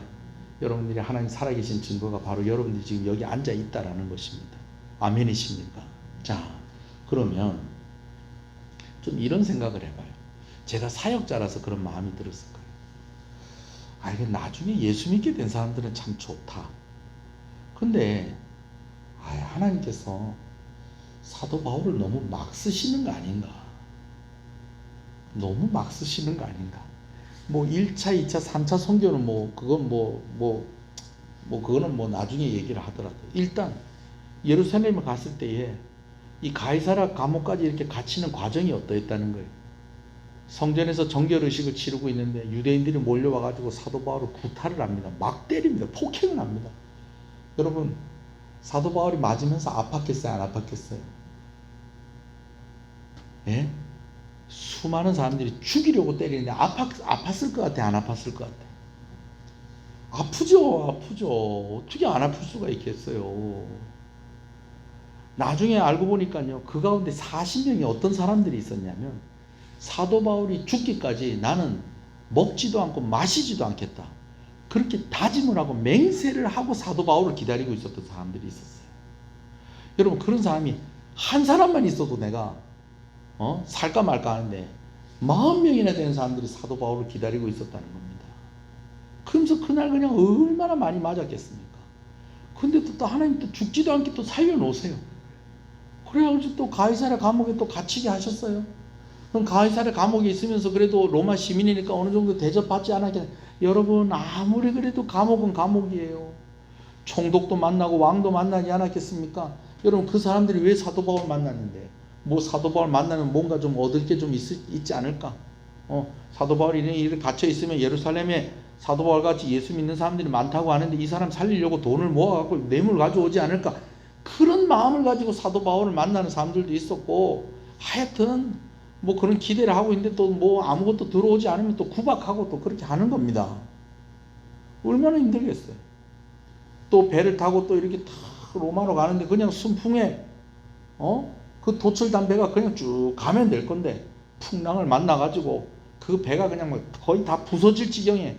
여러분들이 하나님 살아계신 증거가 바로 여러분들이 지금 여기 앉아있다라는 것입니다. 아멘이십니까? 자, 그러면 좀 이런 생각을 해봐요. 제가 사역자라서 그런 마음이 들었을 거예요. 이게 나중에 예수 믿게 된 사람들은 참 좋다. 근데 하나님께서 사도 바울을 너무 막 쓰시는 거 아닌가? 너무 막 쓰시는 거 아닌가? 뭐 1차, 2차, 3차 선교는 그거는 나중에 얘기를 하더라도 일단 예루살렘에 갔을 때에 이 가이사랴 감옥까지 이렇게 갇히는 과정이 어떠했다는 거예요. 성전에서 정결의식을 치르고 있는데 유대인들이 몰려와가지고 사도 바울을 구타를 합니다. 막 때립니다. 폭행을 합니다. 여러분 사도 바울이 맞으면서 아팠겠어요? 안 아팠겠어요? 예? 수많은 사람들이 죽이려고 때리는데 아팠을 것 같아? 안 아팠을 것 같아? 아프죠. 어떻게 안 아플 수가 있겠어요? 나중에 알고 보니까요. 그 가운데 40명이 어떤 사람들이 있었냐면 사도 바울이 죽기까지 나는 먹지도 않고 마시지도 않겠다. 그렇게 다짐을 하고 맹세를 하고 사도 바울을 기다리고 있었던 사람들이 있었어요. 여러분 그런 사람이 한 사람만 있어도 내가 살까 말까 하는데 40명이나 되는 사람들이 사도 바울을 기다리고 있었다는 겁니다. 그러면서 그날 그냥 얼마나 많이 맞았겠습니까? 근데 또 하나님 또 죽지도 않게 또 살려놓으세요. 그래가지고 또 가이사랴 감옥에 또 갇히게 하셨어요. 그럼 가이사랴 감옥에 있으면서 그래도 로마 시민이니까 어느 정도 대접받지 않았겠냐. 여러분 아무리 그래도 감옥은 감옥이에요. 총독도 만나고 왕도 만나지 않았겠습니까? 여러분 그 사람들이 왜 사도 바울 만났는데 뭐 사도 바울 만나면 뭔가 좀 얻을 게 좀 있지 않을까? 사도 바울이 이렇게 갇혀 있으면 예루살렘에 사도 바울같이 예수 믿는 사람들이 많다고 하는데 이 사람 살리려고 돈을 모아갖고 뇌물 가져오지 않을까, 그런 마음을 가지고 사도 바울을 만나는 사람들도 있었고, 하여튼 뭐 그런 기대를 하고 있는데 또 뭐 아무것도 들어오지 않으면 또 구박하고 또 그렇게 하는 겁니다. 얼마나 힘들겠어요. 또 배를 타고 또 이렇게 탁 로마로 가는데 그냥 순풍에 그 도철단 배가 그냥 쭉 가면 될 건데 풍랑을 만나가지고 그 배가 그냥 막 거의 다 부서질 지경에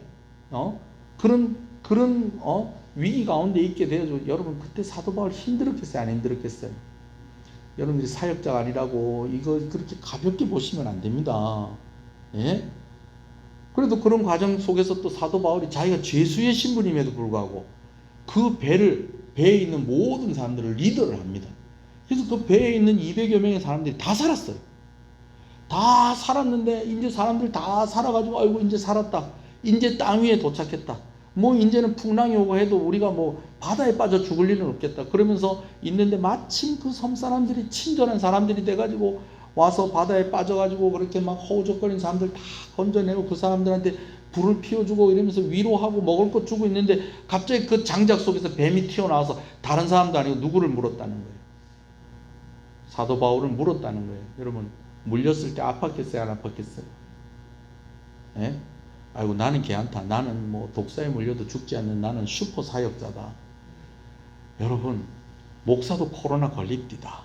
그런 위기 가운데 있게 되어서, 여러분 그때 사도 바울 힘들었겠어요, 안 힘들었겠어요? 여러분들이 사역자가 아니라고 이거 그렇게 가볍게 보시면 안 됩니다. 예? 그래도 그런 과정 속에서 또 사도 바울이 자기가 죄수의 신분임에도 불구하고 그 배에 있는 모든 사람들을 리더를 합니다. 그래서 그 배에 있는 200여 명의 사람들이 다 살았어요. 다 살았는데 이제 사람들 다 살아가지고 아이고 이제 살았다, 이제 땅 위에 도착했다, 뭐 이제는 풍랑이 오고 해도 우리가 뭐 바다에 빠져 죽을 일은 없겠다 그러면서 있는데, 마침 그 섬 사람들이 친절한 사람들이 돼가지고 와서 바다에 빠져가지고 그렇게 막 허우적거리는 사람들 다 건져내고 그 사람들한테 불을 피워주고 이러면서 위로하고 먹을 것 주고 있는데, 갑자기 그 장작 속에서 뱀이 튀어나와서 다른 사람도 아니고 누구를 물었다는 거예요? 사도 바울을 물었다는 거예요. 여러분, 물렸을 때 아팠겠어요, 안 아팠겠어요? 예? 아이고 나는 괜찮다, 나는 뭐 독사에 물려도 죽지 않는 나는 슈퍼 사역자다. 여러분, 목사도 코로나 걸립니다.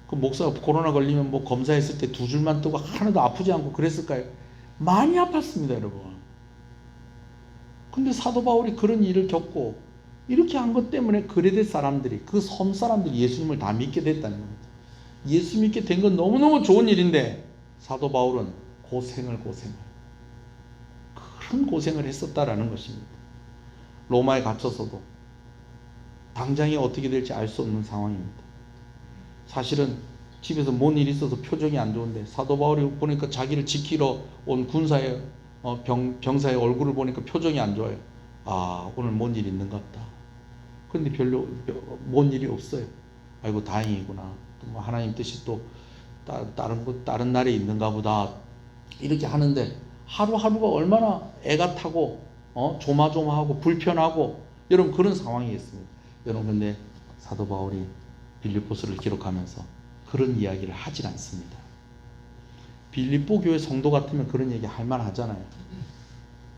그 목사가 코로나 걸리면 뭐 검사했을 때 2줄만 뜨고 하나도 아프지 않고 그랬을까요? 많이 아팠습니다, 여러분. 근데 사도 바울이 그런 일을 겪고 이렇게 한 것 때문에 그레데 사람들이, 그 섬 사람들이 예수님을 다 믿게 됐다는 겁니다. 예수 믿게 된 건 너무너무 좋은 일인데 사도 바울은 고생을 그런 고생을 했었다라는 것입니다. 로마에 갇혀서도 당장이 어떻게 될지 알 수 없는 상황입니다. 사실은 집에서 뭔 일이 있어서 표정이 안 좋은데 사도 바울이 보니까 자기를 지키러 온 군사의 병사의 얼굴을 보니까 표정이 안 좋아요. 아, 오늘 뭔 일 있는 것 같다. 그런데 별로 뭔 일이 없어요. 아이고 다행이구나. 또 하나님 뜻이 또 다른 날에 있는가 보다. 이렇게 하는데 하루하루가 얼마나 애가 타고 조마조마하고 불편하고, 여러분 그런 상황이겠습니다. 여러분, 근데 사도 바울이 빌립보서를 기록하면서 그런 이야기를 하질 않습니다. 빌립보 교회 성도 같으면 그런 얘기 할 만하잖아요.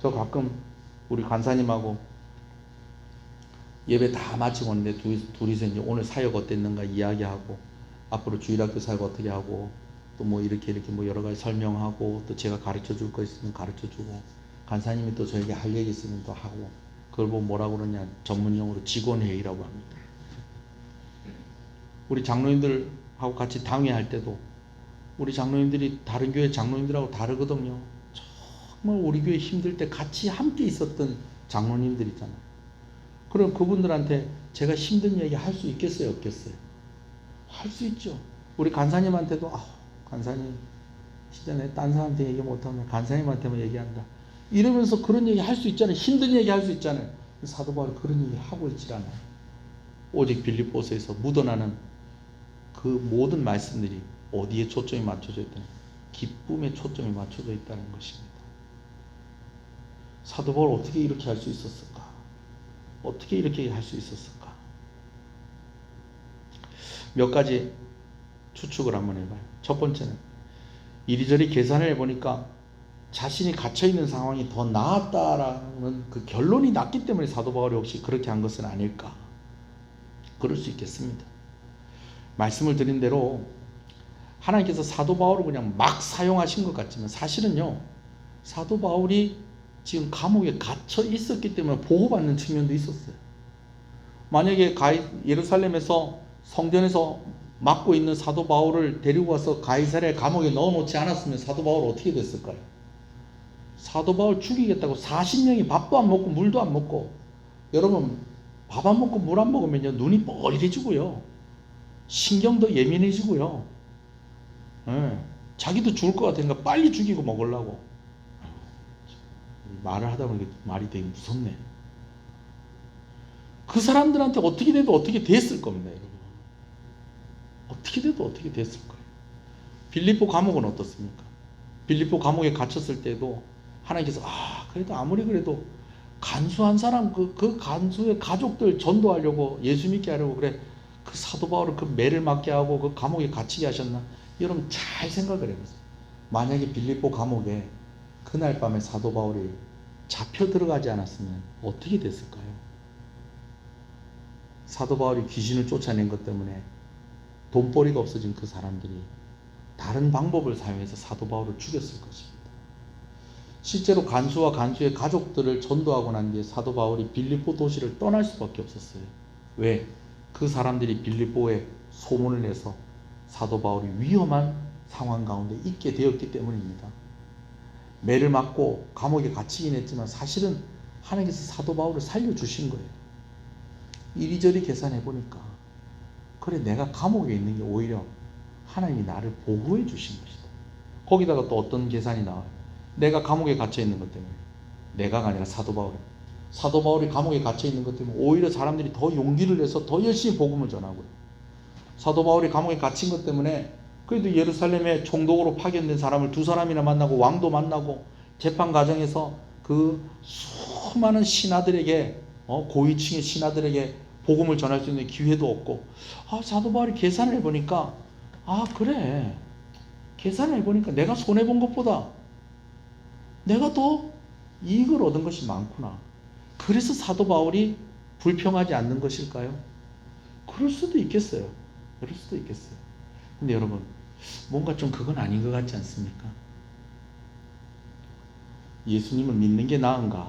저 가끔 우리 간사님하고 예배 다 마치고 오는데 둘이서 이제 오늘 사역 어땠는가 이야기하고, 앞으로 주일학교 사역 어떻게 하고, 또 뭐 이렇게 뭐 여러 가지 설명하고, 또 제가 가르쳐 줄 거 있으면 가르쳐 주고, 간사님이 또 저에게 할 얘기 있으면 또 하고, 그걸 뭐 뭐라고 그러냐, 전문용어로 직원회의라고 합니다. 우리 장로님들하고 같이 당회할 때도 우리 장로님들이 다른 교회 장로님들하고 다르거든요. 정말 우리 교회 힘들 때 같이 함께 있었던 장로님들 있잖아요. 그럼 그분들한테 제가 힘든 얘기 할 수 있겠어요, 없겠어요? 할 수 있죠. 우리 간사님한테도 간사님 진짜 내 딴 사람한테 얘기 못하면 간사님한테만 얘기한다, 이러면서 그런 얘기 할 수 있잖아요. 힘든 얘기 할 수 있잖아요. 사도 바울이 그런 얘기 하고 있질 않아요. 오직 빌립보서에서 묻어나는 그 모든 말씀들이 어디에 초점이 맞춰져 있다는, 기쁨에 초점이 맞춰져 있다는 것입니다. 사도 바울 어떻게 이렇게 할 수 있었을까? 어떻게 이렇게 할 수 있었을까? 몇 가지 추측을 한번 해봐요. 첫 번째는 이리저리 계산을 해보니까 자신이 갇혀있는 상황이 더 나았다라는 그 결론이 났기 때문에 사도 바울이 혹시 그렇게 한 것은 아닐까? 그럴 수 있겠습니다. 말씀을 드린 대로 하나님께서 사도 바울을 그냥 막 사용하신 것 같지만, 사실은요, 사도 바울이 지금 감옥에 갇혀 있었기 때문에 보호받는 측면도 있었어요. 만약에 예루살렘에서 성전에서 맡고 있는 사도 바울을 데리고 와서 가이사랴 감옥에 넣어놓지 않았으면 사도 바울 어떻게 됐을까요? 사도 바울 죽이겠다고 40명이 밥도 안 먹고 물도 안 먹고, 여러분 밥 안 먹고 물 안 먹으면요 눈이 뻘개지고요, 신경도 예민해지고요, 자기도 죽을 것 같으니까 빨리 죽이고 먹으려고. 말을 하다 보니까 말이 되게 무섭네. 그 사람들한테 어떻게 돼도 어떻게 됐을 겁니다, 여러분. 어떻게 돼도 어떻게 됐을 거예요. 빌립보 감옥은 어떻습니까? 빌립보 감옥에 갇혔을 때도 하나님께서 그래도 아무리 그래도 간수한 사람 그 간수의 가족들 전도하려고 예수 믿게 하려고 그래 그 사도 바울을 그 매를 맞게 하고 그 감옥에 갇히게 하셨나? 여러분 잘 생각을 해보세요. 만약에 빌립보 감옥에 그날 밤에 사도 바울이 잡혀 들어가지 않았으면 어떻게 됐을까요? 사도 바울이 귀신을 쫓아낸 것 때문에 돈벌이가 없어진 그 사람들이 다른 방법을 사용해서 사도 바울을 죽였을 것입니다. 실제로 간수와 간수의 가족들을 전도하고 난 뒤에 사도 바울이 빌립보 도시를 떠날 수밖에 없었어요. 왜? 그 사람들이 빌립보에 소문을 내서 사도 바울이 위험한 상황 가운데 있게 되었기 때문입니다. 매를 맞고 감옥에 갇히긴 했지만 사실은 하나님께서 사도 바울을 살려주신 거예요. 이리저리 계산해 보니까 그래 내가 감옥에 있는 게 오히려 하나님이 나를 보호해 주신 것이다. 거기다가 또 어떤 계산이 나와요. 내가 감옥에 갇혀 있는 것 때문에 내가가 아니라 사도 바울이 감옥에 갇혀 있는 것 때문에 오히려 사람들이 더 용기를 내서 더 열심히 복음을 전하고요. 사도 바울이 감옥에 갇힌 것 때문에 그래도 예루살렘에 총독으로 파견된 사람을 2사람이나 만나고 왕도 만나고 재판 과정에서 그 수많은 신하들에게 고위층의 신하들에게 복음을 전할 수 있는 기회도 없고 사도 바울이 계산을 해보니까 그래 계산을 해보니까 내가 손해본 것보다 내가 더 이익을 얻은 것이 많구나. 그래서 사도 바울이 불평하지 않는 것일까요? 그럴 수도 있겠어요. 근데 여러분 뭔가 좀 그건 아닌 것 같지 않습니까? 예수님을 믿는 게 나은가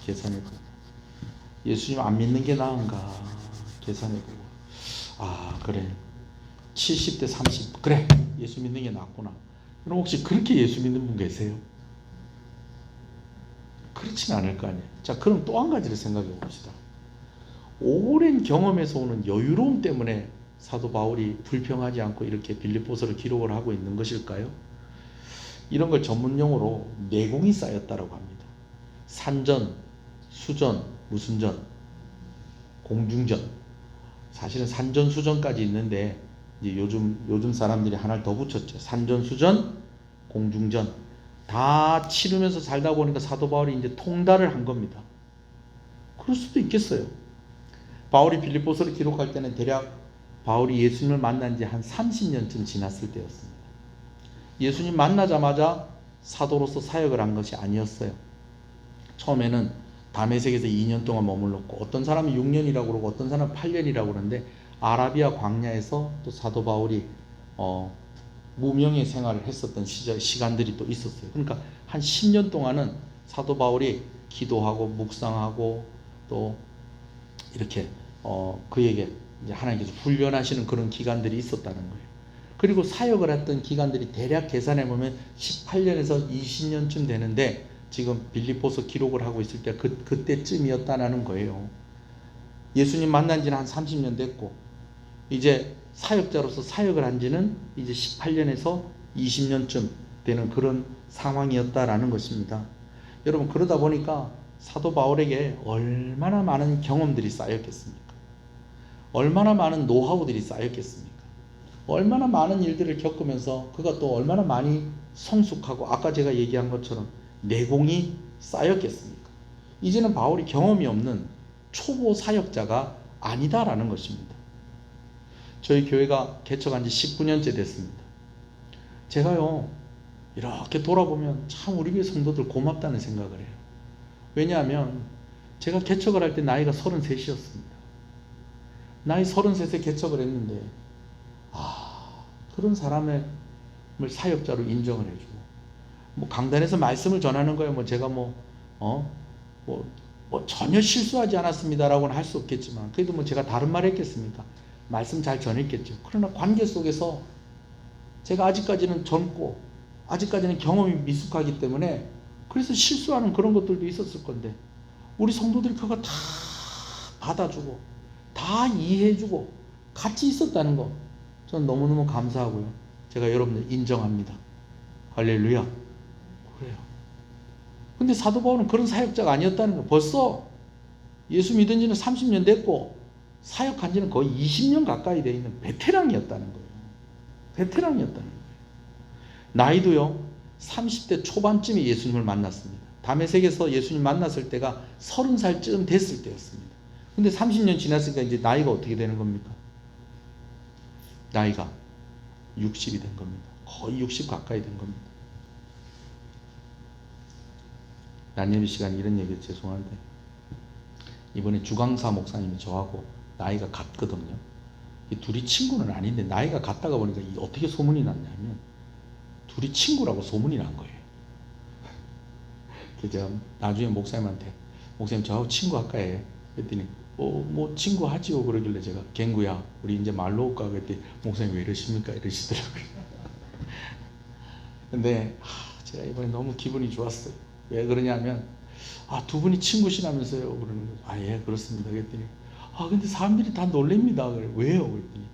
계산해보고 예수님 안 믿는 게 나은가 계산해보고 그래 70대 30 그래 예수 믿는 게 낫구나. 그럼 혹시 그렇게 예수 믿는 분 계세요? 그렇지는 않을 거 아니에요. 자, 그럼 또 한 가지를 생각해 봅시다. 오랜 경험에서 오는 여유로움 때문에 사도 바울이 불평하지 않고 이렇게 빌립보서를 기록을 하고 있는 것일까요? 이런 걸 전문용어로 내공이 쌓였다고 합니다. 산전, 수전, 무슨 전, 공중전. 사실은 산전, 수전까지 있는데 이제 요즘 사람들이 하나를 더 붙였죠. 산전, 수전, 공중전 다 치르면서 살다 보니까 사도 바울이 이제 통달을 한 겁니다. 그럴 수도 있겠어요. 바울이 빌립보서를 기록할 때는 대략 바울이 예수님을 만난 지 한 30년쯤 지났을 때였습니다. 예수님 만나자마자 사도로서 사역을 한 것이 아니었어요. 처음에는 다메섹에서 2년 동안 머물렀고 어떤 사람은 6년이라고 그러고 어떤 사람은 8년이라고 그러는데 아라비아 광야에서 또 사도 바울이 무명의 생활을 했었던 시간들이 또 있었어요. 그러니까 한 10년 동안은 사도 바울이 기도하고 묵상하고 또 이렇게 그에게 이제 하나님께서 훈련하시는 그런 기간들이 있었다는 거예요. 그리고 사역을 했던 기간들이 대략 계산해 보면 18년에서 20년쯤 되는데 지금 빌립보서 기록을 하고 있을 때 그때쯤이었다는 거예요. 예수님 만난 지는 한 30년 됐고 이제 사역자로서 사역을 한 지는 이제 18년에서 20년쯤 되는 그런 상황이었다라는 것입니다. 여러분 그러다 보니까 사도 바울에게 얼마나 많은 경험들이 쌓였겠습니까? 얼마나 많은 노하우들이 쌓였겠습니까? 얼마나 많은 일들을 겪으면서 그가 또 얼마나 많이 성숙하고 아까 제가 얘기한 것처럼 내공이 쌓였겠습니까? 이제는 바울이 경험이 없는 초보 사역자가 아니다라는 것입니다. 저희 교회가 개척한 지 19년째 됐습니다. 제가요 이렇게 돌아보면 참 우리 교회 성도들 고맙다는 생각을 해요. 왜냐하면 제가 개척을 할 때 나이가 33이었습니다. 나이 33에 개척을 했는데 그런 사람을 사역자로 인정을 해주고 강단에서 말씀을 전하는 거예요. 제가 전혀 실수하지 않았습니다라고는 할 수 없겠지만 그래도 제가 다른 말 했겠습니까? 말씀 잘 전했겠죠. 그러나 관계 속에서 제가 아직까지는 젊고 아직까지는 경험이 미숙하기 때문에 그래서 실수하는 그런 것들도 있었을 건데 우리 성도들이 그거 다 받아주고 다 이해해주고 같이 있었다는 거 저는 너무너무 감사하고요. 제가 여러분들 인정합니다. 할렐루야. 그래요. 근데 사도 바울은 그런 사역자가 아니었다는 거. 벌써 예수 믿은 지는 30년 됐고 사역한 지는 거의 20년 가까이 되어 있는 베테랑이었다는 거예요. 나이도요. 30대 초반쯤에 예수님을 만났습니다. 다메섹에서 예수님 만났을 때가 30살쯤 됐을 때였습니다. 근데 30년 지났으니까 이제 나이가 어떻게 되는 겁니까? 나이가 60이 된 겁니다. 거의 60 가까이 된 겁니다. 난예비 시간 이런 얘기 죄송한데 이번에 주강사 목사님이 저하고 나이가 같거든요. 이 둘이 친구는 아닌데 나이가 같다가 보니까 어떻게 소문이 났냐면 둘이 친구라고 소문이 난 거예요. 그래서 제가 나중에 목사님한테 목사님 저하고 친구 할까 해. 그랬더니 뭐 친구 하지요 그러길래 제가 갱구야 우리 이제 말로 올까 그랬더니 목사님 왜 이러십니까 이러시더라고요. 근데 제가 이번에 너무 기분이 좋았어요. 왜 그러냐면 두 분이 친구시라면서요 그러는 거죠. 예 그렇습니다. 그랬더니 근데 사람들이 다 놀랍니다. 그래 왜요? 그랬더니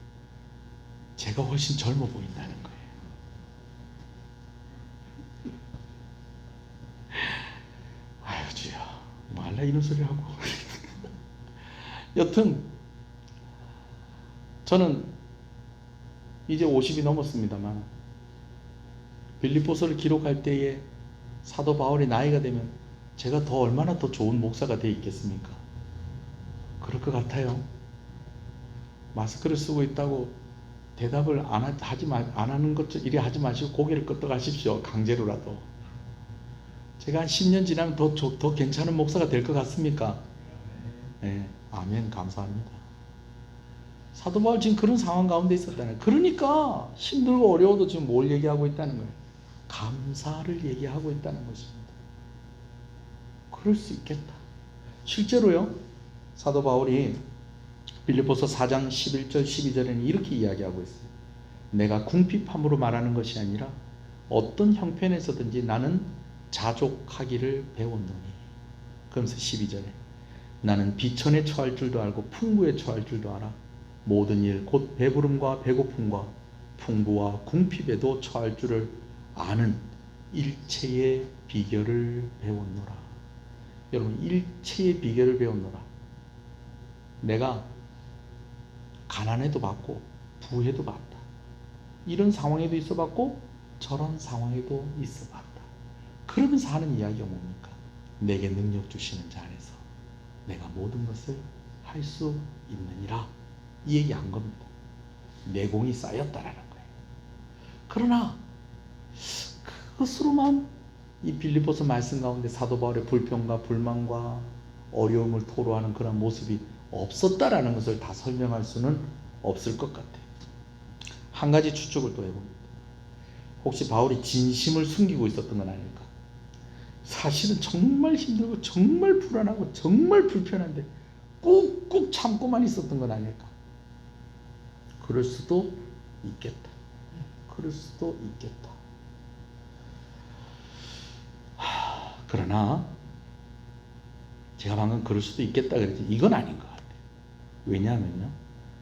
제가 훨씬 젊어 보인다는 거예요. 아유 주여 뭐 할라 이런 소리 하고. 여튼 저는 이제 50이 넘었습니다만 빌립보서를 기록할 때에 사도 바울의 나이가 되면 제가 더 얼마나 더 좋은 목사가 되어 있겠습니까? 그럴 것 같아요. 마스크를 쓰고 있다고 대답을 안 하는 것 이리 하지 마시고 고개를 끄덕 하십시오. 강제로라도. 제가 한 10년 지나면 더 괜찮은 목사가 될 것 같습니까? 네, 아멘 감사합니다. 사도 바울 지금 그런 상황 가운데 있었다는 거예요. 그러니까 힘들고 어려워도 지금 뭘 얘기하고 있다는 거예요? 감사를 얘기하고 있다는 것입니다. 그럴 수 있겠다. 실제로요. 사도 바울이 빌립보서 4장 11절 12절에는 이렇게 이야기하고 있어요. 내가 궁핍함으로 말하는 것이 아니라 어떤 형편에서든지 나는 자족하기를 배웠노니. 그러면서 12절에 나는 비천에 처할 줄도 알고 풍부에 처할 줄도 알아. 모든 일 곧 배부름과 배고픔과 풍부와 궁핍에도 처할 줄을 아는 일체의 비결을 배웠노라. 여러분 일체의 비결을 배웠노라. 내가 가난해도 봤고 부해도 봤다. 이런 상황에도 있어 봤고 저런 상황에도 있어 봤다. 그러면서 하는 이야기가 뭡니까? 내게 능력 주시는 자 안에서 내가 모든 것을 할 수 있느니라. 이 얘기한 겁니다. 내공이 쌓였다라는 거예요. 그러나 그것으로만 이 빌립보서 말씀 가운데 사도 바울의 불평과 불만과 어려움을 토로하는 그런 모습이 없었다라는 것을 다 설명할 수는 없을 것 같아요. 한 가지 추측을 또 해봅니다. 혹시 바울이 진심을 숨기고 있었던 건 아닐까? 사실은 정말 힘들고 정말 불안하고 정말 불편한데 꾹꾹 참고만 있었던 건 아닐까? 그럴 수도 있겠다. 그럴 수도 있겠다. 그러나 제가 방금 그럴 수도 있겠다 그랬지 이건 아닌 것 같아요. 왜냐하면요.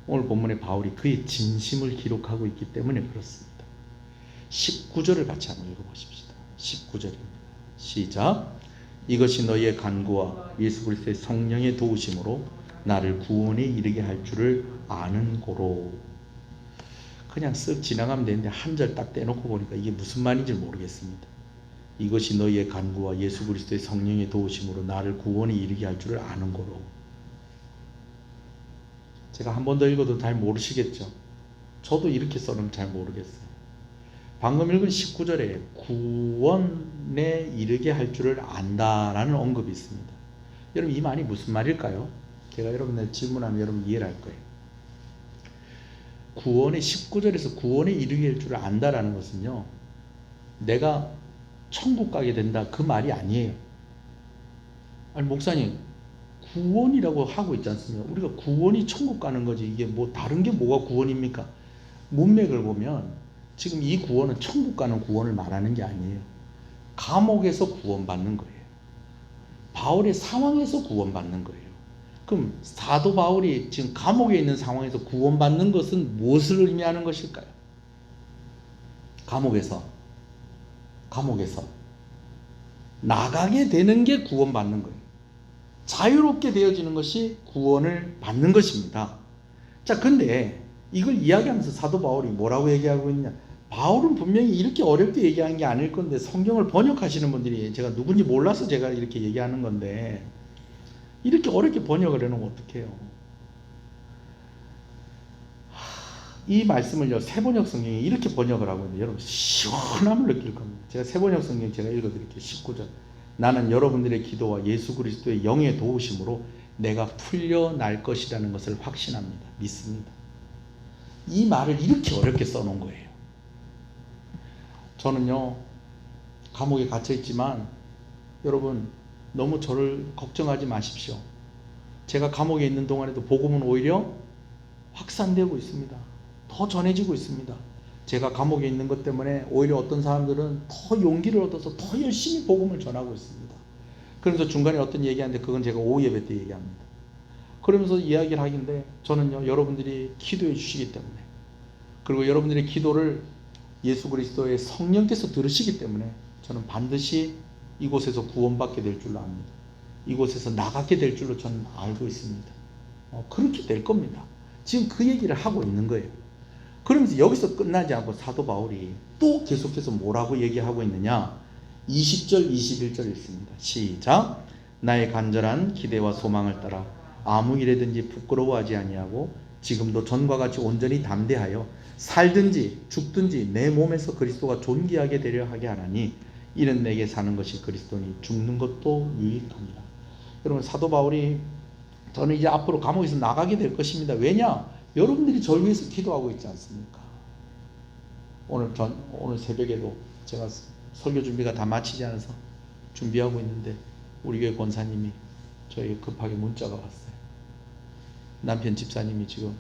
오늘 본문에 바울이 그의 진심을 기록하고 있기 때문에 그렇습니다. 19절을 같이 한번 읽어보십시다. 19절입니다. 시작. 이것이 너희의 간구와 예수 그리스도의 성령의 도우심으로 나를 구원에 이르게 할 줄을 아는 고로. 그냥 쓱 지나가면 되는데 한 절 딱 떼놓고 보니까 이게 무슨 말인지 모르겠습니다. 이것이 너희의 간구와 예수 그리스도의 성령의 도우심으로 나를 구원에 이르게 할 줄을 아는 거로. 제가 한 번 더 읽어도 잘 모르시겠죠. 저도 이렇게 써놓으면 잘 모르겠어요. 방금 읽은 19절에 구원에 이르게 할 줄을 안다라는 언급이 있습니다. 여러분 이 말이 무슨 말일까요? 제가 여러분들 질문하면 여러분 이해를 할 거예요. 구원의 19절에서 구원에 이르게 할 줄을 안다라는 것은요. 내가 천국 가게 된다 그 말이 아니에요. 아니 목사님 구원이라고 하고 있지 않습니까? 우리가 구원이 천국 가는 거지 이게 뭐 다른 게 뭐가 구원입니까? 문맥을 보면 지금 이 구원은 천국 가는 구원을 말하는 게 아니에요. 감옥에서 구원받는 거예요. 바울의 상황에서 구원받는 거예요. 그럼 사도 바울이 지금 감옥에 있는 상황에서 구원받는 것은 무엇을 의미하는 것일까요? 감옥에서 나가게 되는 게 구원받는 거예요. 자유롭게 되어지는 것이 구원을 받는 것입니다. 자, 근데 이걸 이야기하면서 사도 바울이 뭐라고 얘기하고 있냐? 바울은 분명히 이렇게 어렵게 얘기하는 게 아닐 건데, 성경을 번역하시는 분들이, 제가 누군지 몰라서 제가 이렇게 얘기하는 건데, 이렇게 어렵게 번역을 해놓으면 어떡해요. 이 말씀을요, 세번역 성경이 이렇게 번역을 하고 있는데 여러분 시원함을 느낄 겁니다. 제가 세번역 성경 제가 읽어드릴게요. 19절. 나는 여러분들의 기도와 예수 그리스도의 영의 도우심으로 내가 풀려날 것이라는 것을 확신합니다. 믿습니다. 이 말을 이렇게 어렵게 써놓은 거예요. 저는요, 감옥에 갇혀있지만 여러분 너무 저를 걱정하지 마십시오. 제가 감옥에 있는 동안에도 복음은 오히려 확산되고 있습니다. 더 전해지고 있습니다. 제가 감옥에 있는 것 때문에 오히려 어떤 사람들은 더 용기를 얻어서 더 열심히 복음을 전하고 있습니다. 그러면서 중간에 어떤 얘기하는데 그건 제가 오후 예배 때 얘기합니다. 그러면서 이야기를 하긴데, 저는요, 여러분들이 기도해 주시기 때문에, 그리고 여러분들의 기도를 예수 그리스도의 성령께서 들으시기 때문에 저는 반드시 이곳에서 구원받게 될 줄로 압니다. 이곳에서 나가게 될 줄로 저는 알고 있습니다. 그렇게 될 겁니다. 지금 그 얘기를 하고 있는 거예요. 그러면서 여기서 끝나지 않고 사도 바울이 또 계속해서 뭐라고 얘기하고 있느냐. 20절 21절 읽습니다. 시작. 나의 간절한 기대와 소망을 따라 아무 일에든지 부끄러워하지 아니하고 지금도 전과 같이 온전히 담대하여 살든지 죽든지 내 몸에서 그리스도가 존귀하게 되려 하게 하나니 이는 내게 사는 것이 그리스도니 죽는 것도 유익합니다. 여러분, 사도 바울이 저는 이제 앞으로 감옥에서 나가게 될 것입니다. 왜냐? 여러분들이 저를 위해서 기도하고 있지 않습니까? 오늘 새벽에도 제가 설교 준비가 다 마치지 않아서 준비하고 있는데 우리 교회 권사님이 저에게 급하게 문자가 왔어요. 남편 집사님이 지금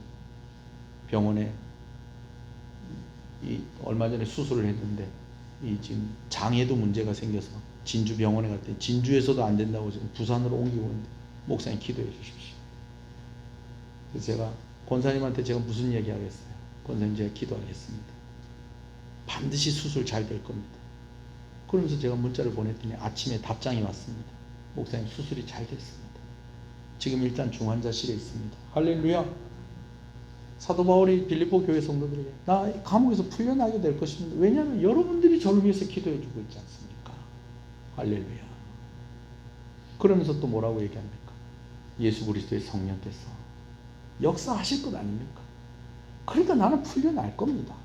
병원에 얼마 전에 수술을 했는데 지금 장에도 문제가 생겨서 진주 병원에 갈 때 진주에서도 안 된다고 지금 부산으로 옮기고 있는데 목사님 기도해 주십시오. 그래서 제가 권사님한테 제가 무슨 얘기 하겠어요? 권사님, 제가 기도하겠습니다. 반드시 수술 잘 될 겁니다. 그러면서 제가 문자를 보냈더니 아침에 답장이 왔습니다. 목사님, 수술이 잘 됐습니다. 지금 일단 중환자실에 있습니다. 할렐루야. 사도 바울이 빌립보 교회 성도들에게 나 감옥에서 풀려나게 될 것입니다. 왜냐하면 여러분들이 저를 위해서 기도해 주고 있지 않습니까? 할렐루야. 그러면서 또 뭐라고 얘기합니까? 예수 그리스도의 성령께서 역사하실 것 아닙니까? 그러니까 나는 풀려날 겁니다.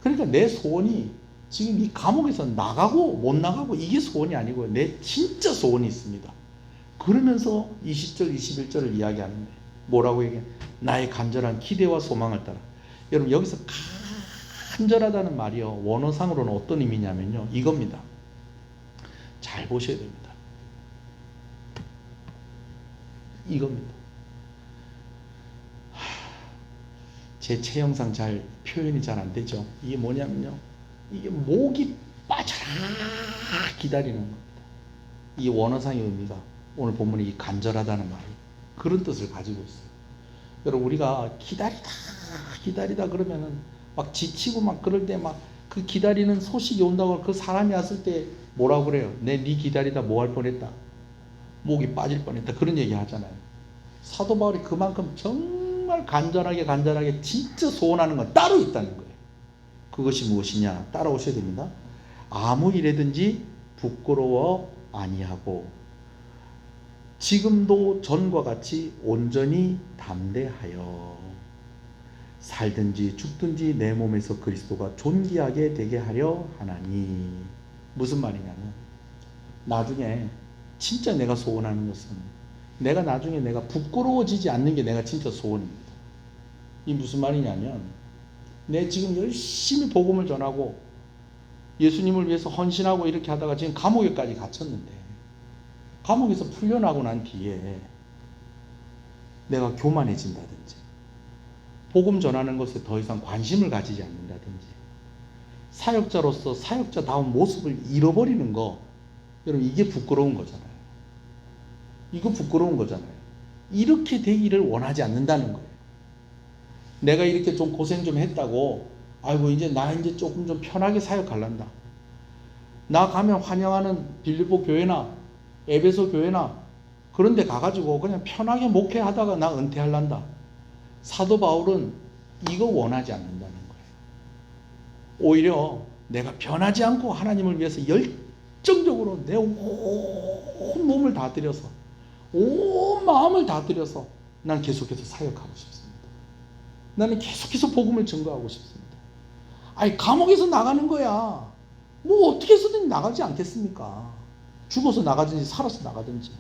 그러니까 내 소원이 지금 이 감옥에서 나가고 못 나가고 이게 소원이 아니고요. 내 진짜 소원이 있습니다. 그러면서 20절 21절을 이야기하는데 뭐라고 얘기해? 나의 간절한 기대와 소망을 따라. 여러분, 여기서 간절하다는 말이요, 원어상으로는 어떤 의미냐면요, 이겁니다. 잘 보셔야 됩니다. 이겁니다. 제 체형상 잘 표현이 잘 안 되죠. 이게 뭐냐면요, 이게 목이 빠져라 기다리는 겁니다. 이 원어상의 의미가 오늘 본문에 이 간절하다는 말이 그런 뜻을 가지고 있어요. 여러분, 우리가 기다리다 그러면은 막 지치고 막 그럴 때 막 그 기다리는 소식이 온다고 그 사람이 왔을 때 뭐라고 그래요? 네 기다리다 뭐 할 뻔했다? 목이 빠질 뻔했다. 그런 얘기 하잖아요. 사도 바울이 그만큼 정말 간절하게 진짜 소원하는 건 따로 있다는 거예요. 그것이 무엇이냐? 따라오셔야 됩니다. 아무 일에든지 부끄러워 아니하고 지금도 전과 같이 온전히 담대하여 살든지 죽든지 내 몸에서 그리스도가 존귀하게 되게 하려 하나니. 무슨 말이냐면 나중에 진짜 내가 소원하는 것은 내가 나중에 내가 부끄러워지지 않는 게 내가 진짜 소원입니다. 이 무슨 말이냐면 내 지금 열심히 복음을 전하고 예수님을 위해서 헌신하고 이렇게 하다가 지금 감옥에까지 갇혔는데 감옥에서 풀려나고 난 뒤에 내가 교만해진다든지 복음 전하는 것에 더 이상 관심을 가지지 않는다든지 사역자로서 사역자다운 모습을 잃어버리는 거, 여러분, 이게 부끄러운 거잖아요. 이거 부끄러운 거잖아요. 이렇게 되기를 원하지 않는다는 거예요. 내가 이렇게 좀 고생 좀 했다고 아이고 이제 나 이제 조금 좀 편하게 사역할란다. 나 가면 환영하는 빌립보 교회나 에베소 교회나 그런 데 가가지고 그냥 편하게 목회하다가 나 은퇴할란다. 사도 바울은 이거 원하지 않는다는 거예요. 오히려 내가 변하지 않고 하나님을 위해서 열정적으로 내 온 몸을 다 들여서, 온 마음을 다 들여서 난 계속해서 사역하고 싶습니다. 나는 계속해서 복음을 증거하고 싶습니다. 아니, 감옥에서 나가는 거야. 뭐 어떻게 해서든 나가지 않겠습니까? 죽어서 나가든지 살아서 나가든지.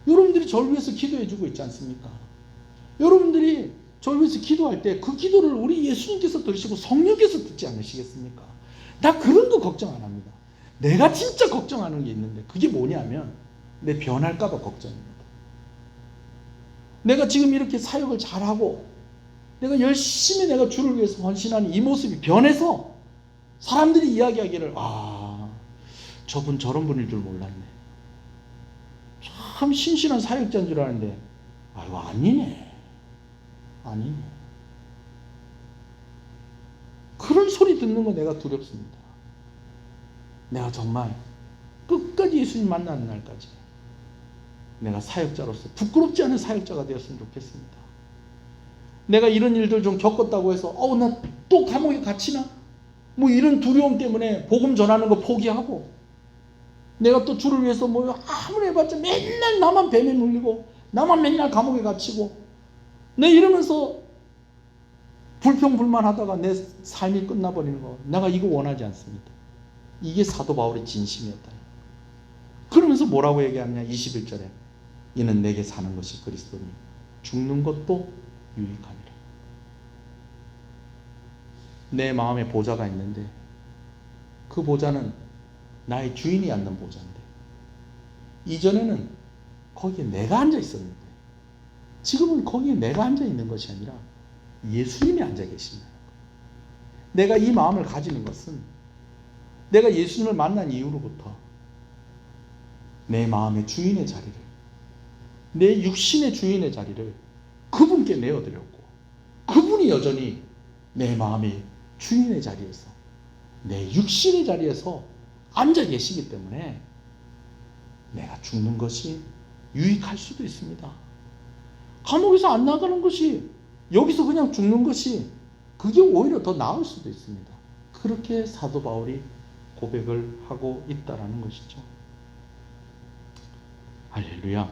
여러분들이 저를 위해서 기도해 주고 있지 않습니까? 여러분들이 저를 위해서 기도할 때 그 기도를 우리 예수님께서 들으시고 성령께서 듣지 않으시겠습니까? 나 그런 거 걱정 안 합니다. 내가 진짜 걱정하는 게 있는데, 그게 뭐냐면 내 변할까 봐 걱정입니다. 내가 지금 이렇게 사역을 잘하고 내가 열심히 내가 주를 위해서 헌신하는 이 모습이 변해서 사람들이 이야기하기를, 아, 저분 저런 분일 줄 몰랐네. 참 신실한 사역자인 줄 알았는데, 아유, 아니네. 아니네. 그런 소리 듣는 거 내가 두렵습니다. 내가 정말 끝까지 예수님 만나는 날까지 내가 사역자로서 부끄럽지 않은 사역자가 되었으면 좋겠습니다. 내가 이런 일들 좀 겪었다고 해서 나 또 감옥에 갇히나? 뭐 이런 두려움 때문에 복음 전하는 거 포기하고, 내가 또 주를 위해서 뭐 아무리 해봤자 맨날 나만 뱀에 물리고 나만 맨날 감옥에 갇히고 내 이러면서 불평불만하다가 내 삶이 끝나버리는 거, 내가 이거 원하지 않습니다. 이게 사도 바울의 진심이었다. 그러면서 뭐라고 얘기하느냐, 21절에 이는 내게 사는 것이 그리스도니 죽는 것도 유익함이라. 내 마음에 보좌가 있는데 그 보좌는 나의 주인이 앉는 보좌인데, 이전에는 거기에 내가 앉아 있었는데 지금은 거기에 내가 앉아 있는 것이 아니라 예수님이 앉아 계신다는 거예요. 내가 이 마음을 가지는 것은 내가 예수님을 만난 이후로부터 내 마음의 주인의 자리를, 내 육신의 주인의 자리를 그분께 내어드렸고, 그분이 여전히 내 마음의 주인의 자리에서, 내 육신의 자리에서 앉아 계시기 때문에 내가 죽는 것이 유익할 수도 있습니다. 감옥에서 안 나가는 것이, 여기서 그냥 죽는 것이, 그게 오히려 더 나을 수도 있습니다. 그렇게 사도 바울이 고백을 하고 있다라는 것이죠. 할렐루야.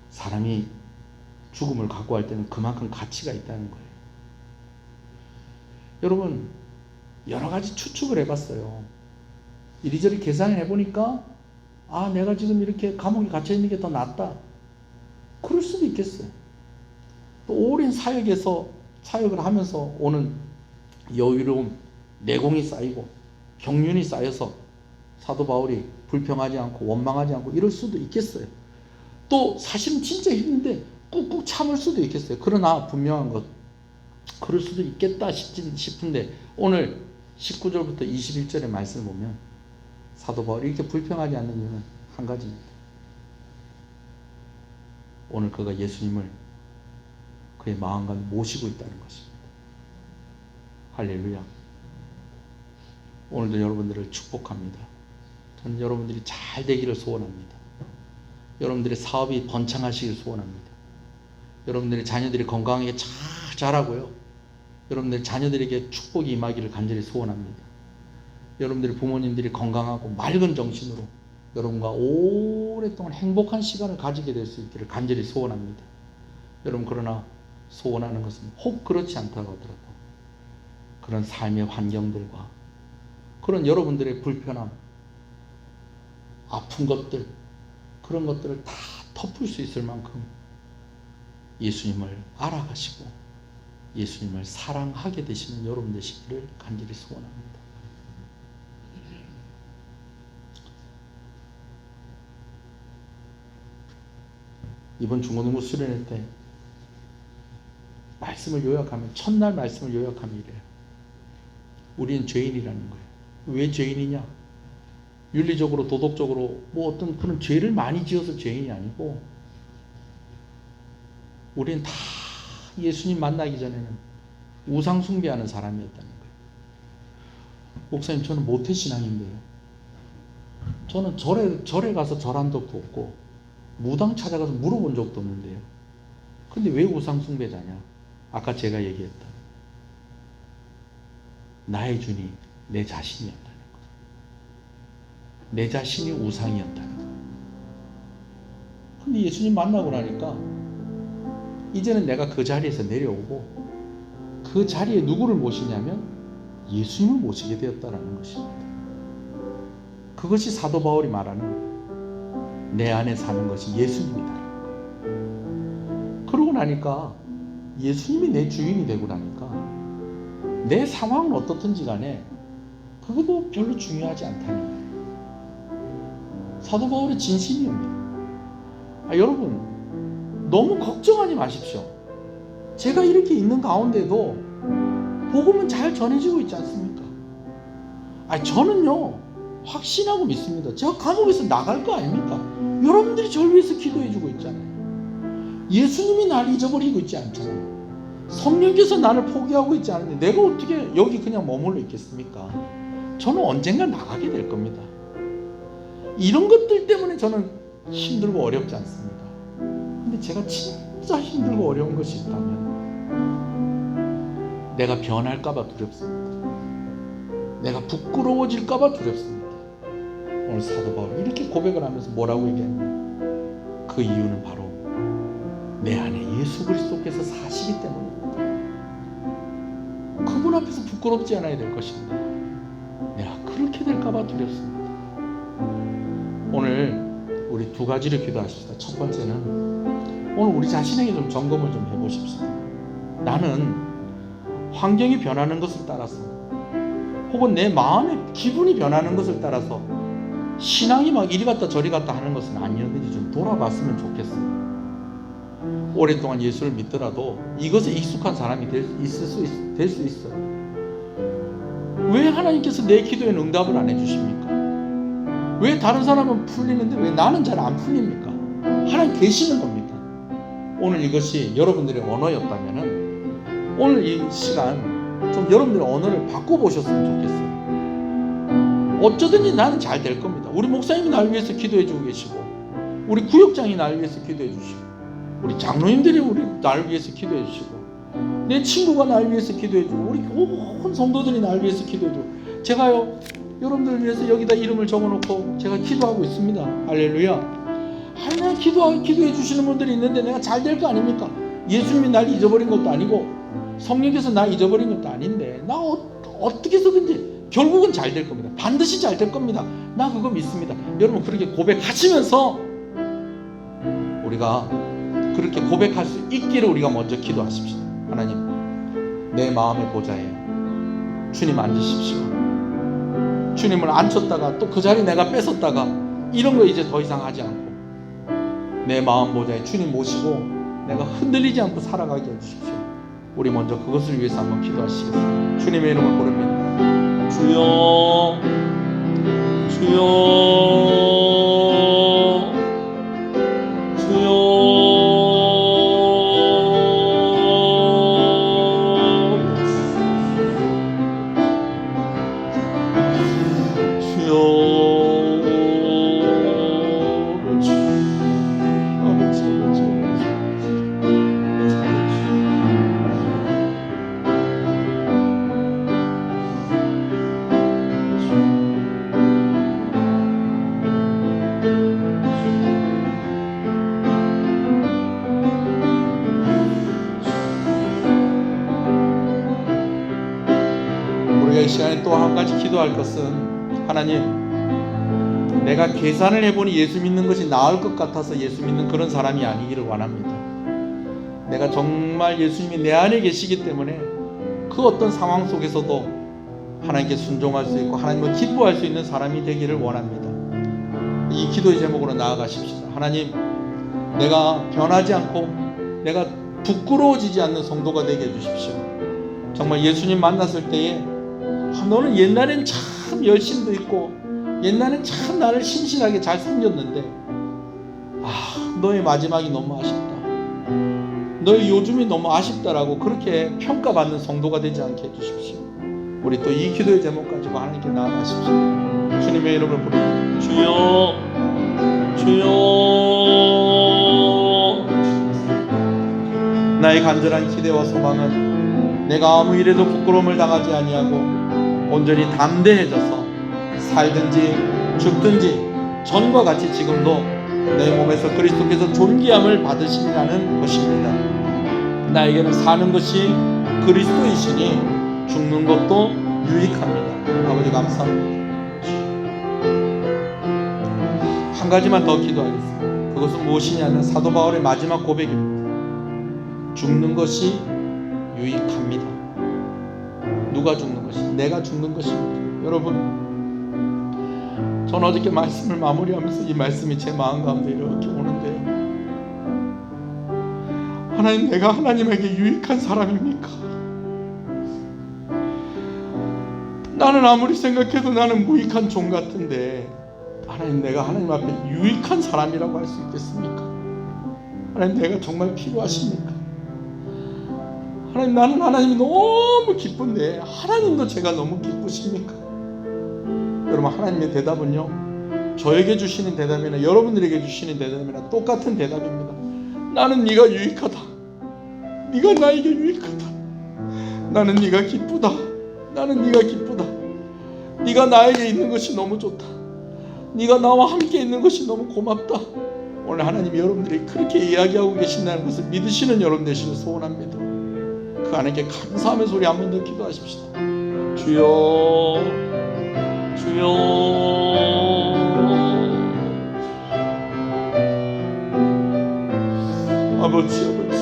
사람이 죽음을 각오할 때는 그만큼 가치가 있다는 거예요. 여러분, 여러 가지 추측을 해봤어요. 이리저리 계산을 해보니까, 내가 지금 이렇게 감옥에 갇혀있는 게 더 낫다. 그럴 수도 있겠어요. 또 오랜 사역을 하면서 오는 여유로움, 내공이 쌓이고 경륜이 쌓여서 사도 바울이 불평하지 않고 원망하지 않고 이럴 수도 있겠어요. 또 사실은 진짜 힘든데 꾹꾹 참을 수도 있겠어요. 그러나 분명한 것, 그럴 수도 있겠다 싶은데 오늘 19절부터 21절의 말씀을 보면 사도 바울이 이렇게 불평하지 않는 이유는 한 가지입니다. 오늘 그가 예수님을 그의 마음과 모시고 있다는 것입니다. 할렐루야. 오늘도 여러분들을 축복합니다. 저는 여러분들이 잘 되기를 소원합니다. 여러분들의 사업이 번창하시길 소원합니다. 여러분들의 자녀들이 건강하게 잘 자라고요. 여러분들 자녀들에게 축복이 임하기를 간절히 소원합니다. 여러분들의 부모님들이 건강하고 맑은 정신으로 여러분과 오랫동안 행복한 시간을 가지게 될 수 있기를 간절히 소원합니다. 여러분, 그러나 소원하는 것은 혹 그렇지 않다고 하더라도 그런 삶의 환경들과 그런 여러분들의 불편함, 아픈 것들, 그런 것들을 다 덮을 수 있을 만큼 예수님을 알아가시고 예수님을 사랑하게 되시는 여러분 되시기를 간절히 소원합니다. 이번 중고등부 수련회 때 말씀을 요약하면, 첫날 말씀을 요약하면 이래요. 우리는 죄인이라는 거예요. 왜 죄인이냐? 윤리적으로 도덕적으로 뭐 어떤 그런 죄를 많이 지어서 죄인이 아니고, 우리는 다 예수님 만나기 전에는 우상 숭배하는 사람이었다는 거예요. 목사님, 저는 모태신앙인데요, 저는 절에 가서 절한 적도 없고 무당 찾아가서 물어본 적도 없는데요, 근데 왜 우상 숭배자냐? 아까 제가 얘기했던 나의 주님 내 자신이었다는 것. 내 자신이 우상이었다는 것. 근데 예수님 만나고 나니까 이제는 내가 그 자리에서 내려오고 그 자리에 누구를 모시냐면 예수님을 모시게 되었다는 것입니다. 그것이 사도 바울이 말하는 내 안에 사는 것이 예수님이다. 그러고 나니까 예수님이 내 주인이 되고 나니까 내 상황은 어떻든지 간에 그것도 별로 중요하지 않다는 거예요. 사도 바울의 진심이옵니다. 여러분 너무 걱정하지 마십시오. 제가 이렇게 있는 가운데도 복음은 잘 전해지고 있지 않습니까? 저는요 확신하고 믿습니다. 제가 감옥에서 나갈 거 아닙니까? 여러분들이 저를 위해서 기도해주고 있잖아요. 예수님이 나를 잊어버리고 있지 않잖아요. 성령께서 나를 포기하고 있지 않은데 내가 어떻게 여기 그냥 머물러 있겠습니까? 저는 언젠가 나가게 될 겁니다. 이런 것들 때문에 저는 힘들고 어렵지 않습니다. 근데 제가 진짜 힘들고 어려운 것이 있다면 내가 변할까봐 두렵습니다. 내가 부끄러워질까봐 두렵습니다. 오늘 사도 바울이 이렇게 고백을 하면서 뭐라고 얘기했냐? 그 이유는 바로 내 안에 예수 그리스도께서 사시기 때문입니다. 그분 앞에서 부끄럽지 않아야 될 것인데 내가 그렇게 될까봐 두렵습니다. 오늘 우리 두 가지를 기도하십시다. 첫 번째는 오늘 우리 자신에게 좀 점검을 좀 해보십시다. 나는 환경이 변하는 것을 따라서 혹은 내 마음의 기분이 변하는 것을 따라서 신앙이 막 이리 갔다 저리 갔다 하는 것은 아니었는지 좀 돌아봤으면 좋겠어요. 오랫동안 예수를 믿더라도 이것에 익숙한 사람이 될 수 있어요. 왜 하나님께서 내 기도에는 응답을 안 해주십니까? 왜 다른 사람은 풀리는데 왜 나는 잘 안 풀립니까? 하나님 계시는 겁니다. 오늘 이것이 여러분들의 언어였다면 오늘 이 시간 좀 여러분들의 언어를 바꿔보셨으면 좋겠어요. 어쩌든지 나는 잘 될 겁니다. 우리 목사님이 나를 위해서 기도해 주고 계시고 우리 구역장이 나를 위해서 기도해 주시고 우리 장로님들이 나를 위해서 기도해 주시고 내 친구가 나를 위해서 기도해 주고 우리 온 성도들이 나를 위해서 기도해 주고 제가요 여러분들을 위해서 여기다 이름을 적어놓고 제가 기도하고 있습니다. 할렐루야. 하나님 기도해 주시는 분들이 있는데 내가 잘 될 거 아닙니까? 예수님이 날 잊어버린 것도 아니고 성령께서 나 잊어버린 것도 아닌데 나 어떻게 해서든지 결국은 잘 될 겁니다. 반드시 잘 될 겁니다. 나 그거 믿습니다. 여러분 그렇게 고백하시면서 우리가 그렇게 고백할 수 있기를 우리가 먼저 기도하십시다. 하나님 내 마음의 보좌에 주님 앉으십시오. 주님을 앉혔다가 또 그 자리 내가 뺏었다가 이런 거 이제 더 이상 하지 않고 내 마음 보좌에 주님 모시고 내가 흔들리지 않고 살아가게 해주십시오. 우리 먼저 그것을 위해서 한번 기도하시겠습니다. 주님의 이름을 부릅니다. 주여 주여 주여 이 시간에 또 한 가지 기도할 것은 하나님 내가 계산을 해보니 예수 믿는 것이 나을 것 같아서 예수 믿는 그런 사람이 아니기를 원합니다. 내가 정말 예수님이 내 안에 계시기 때문에 그 어떤 상황 속에서도 하나님께 순종할 수 있고 하나님을 기뻐할 수 있는 사람이 되기를 원합니다. 이 기도의 제목으로 나아가십시다. 하나님 내가 변하지 않고 내가 부끄러워지지 않는 성도가 되게 해주십시오. 정말 예수님 만났을 때에 너는 옛날엔 참 열심도 있고 옛날엔 참 나를 신실하게 잘 섬겼는데 너의 마지막이 너무 아쉽다. 너의 요즘이 너무 아쉽다라고 그렇게 평가받는 성도가 되지 않게 해주십시오. 우리 또 이 기도의 제목 가지고 하나님께 나아가십시오. 주님의 이름을 부릅니다. 주여 주여 나의 간절한 기대와 소망은 내가 아무 일에도 부끄러움을 당하지 아니하고 온전히 담대해져서 살든지 죽든지 전과 같이 지금도 내 몸에서 그리스도께서 존귀함을 받으시리라는 것입니다. 나에게는 사는 것이 그리스도이시니 죽는 것도 유익합니다. 아버지 감사합니다. 한 가지만 더 기도하겠습니다. 그것은 무엇이냐면 사도 바울의 마지막 고백입니다. 죽는 것이 유익합니다. 누가 죽는 것이? 내가 죽는 것입니다. 여러분, 저는 어저께 말씀을 마무리하면서 이 말씀이 제 마음 가운데 이렇게 오는데요. 하나님, 내가 하나님에게 유익한 사람입니까? 나는 아무리 생각해도 나는 무익한 종 같은데 하나님, 내가 하나님 앞에 유익한 사람이라고 할 수 있겠습니까? 하나님, 내가 정말 필요하십니까? 하나님, 나는 하나님이 너무 기쁜데 하나님도 제가 너무 기쁘십니까? 여러분, 하나님의 대답은요, 저에게 주시는 대답이나 여러분들에게 주시는 대답이나 똑같은 대답입니다. 나는 네가 유익하다. 네가 나에게 유익하다. 나는 네가 기쁘다. 나는 네가 기쁘다. 네가 나에게 있는 것이 너무 좋다. 네가 나와 함께 있는 것이 너무 고맙다. 오늘 하나님이 여러분들이 그렇게 이야기하고 계신다는 것을 믿으시는 여러분 되시길 소원합니다. 그 하나님께 감사하면서 우리 한 번 더 기도하십시다. 주여, 주여, 아버지, 아버지,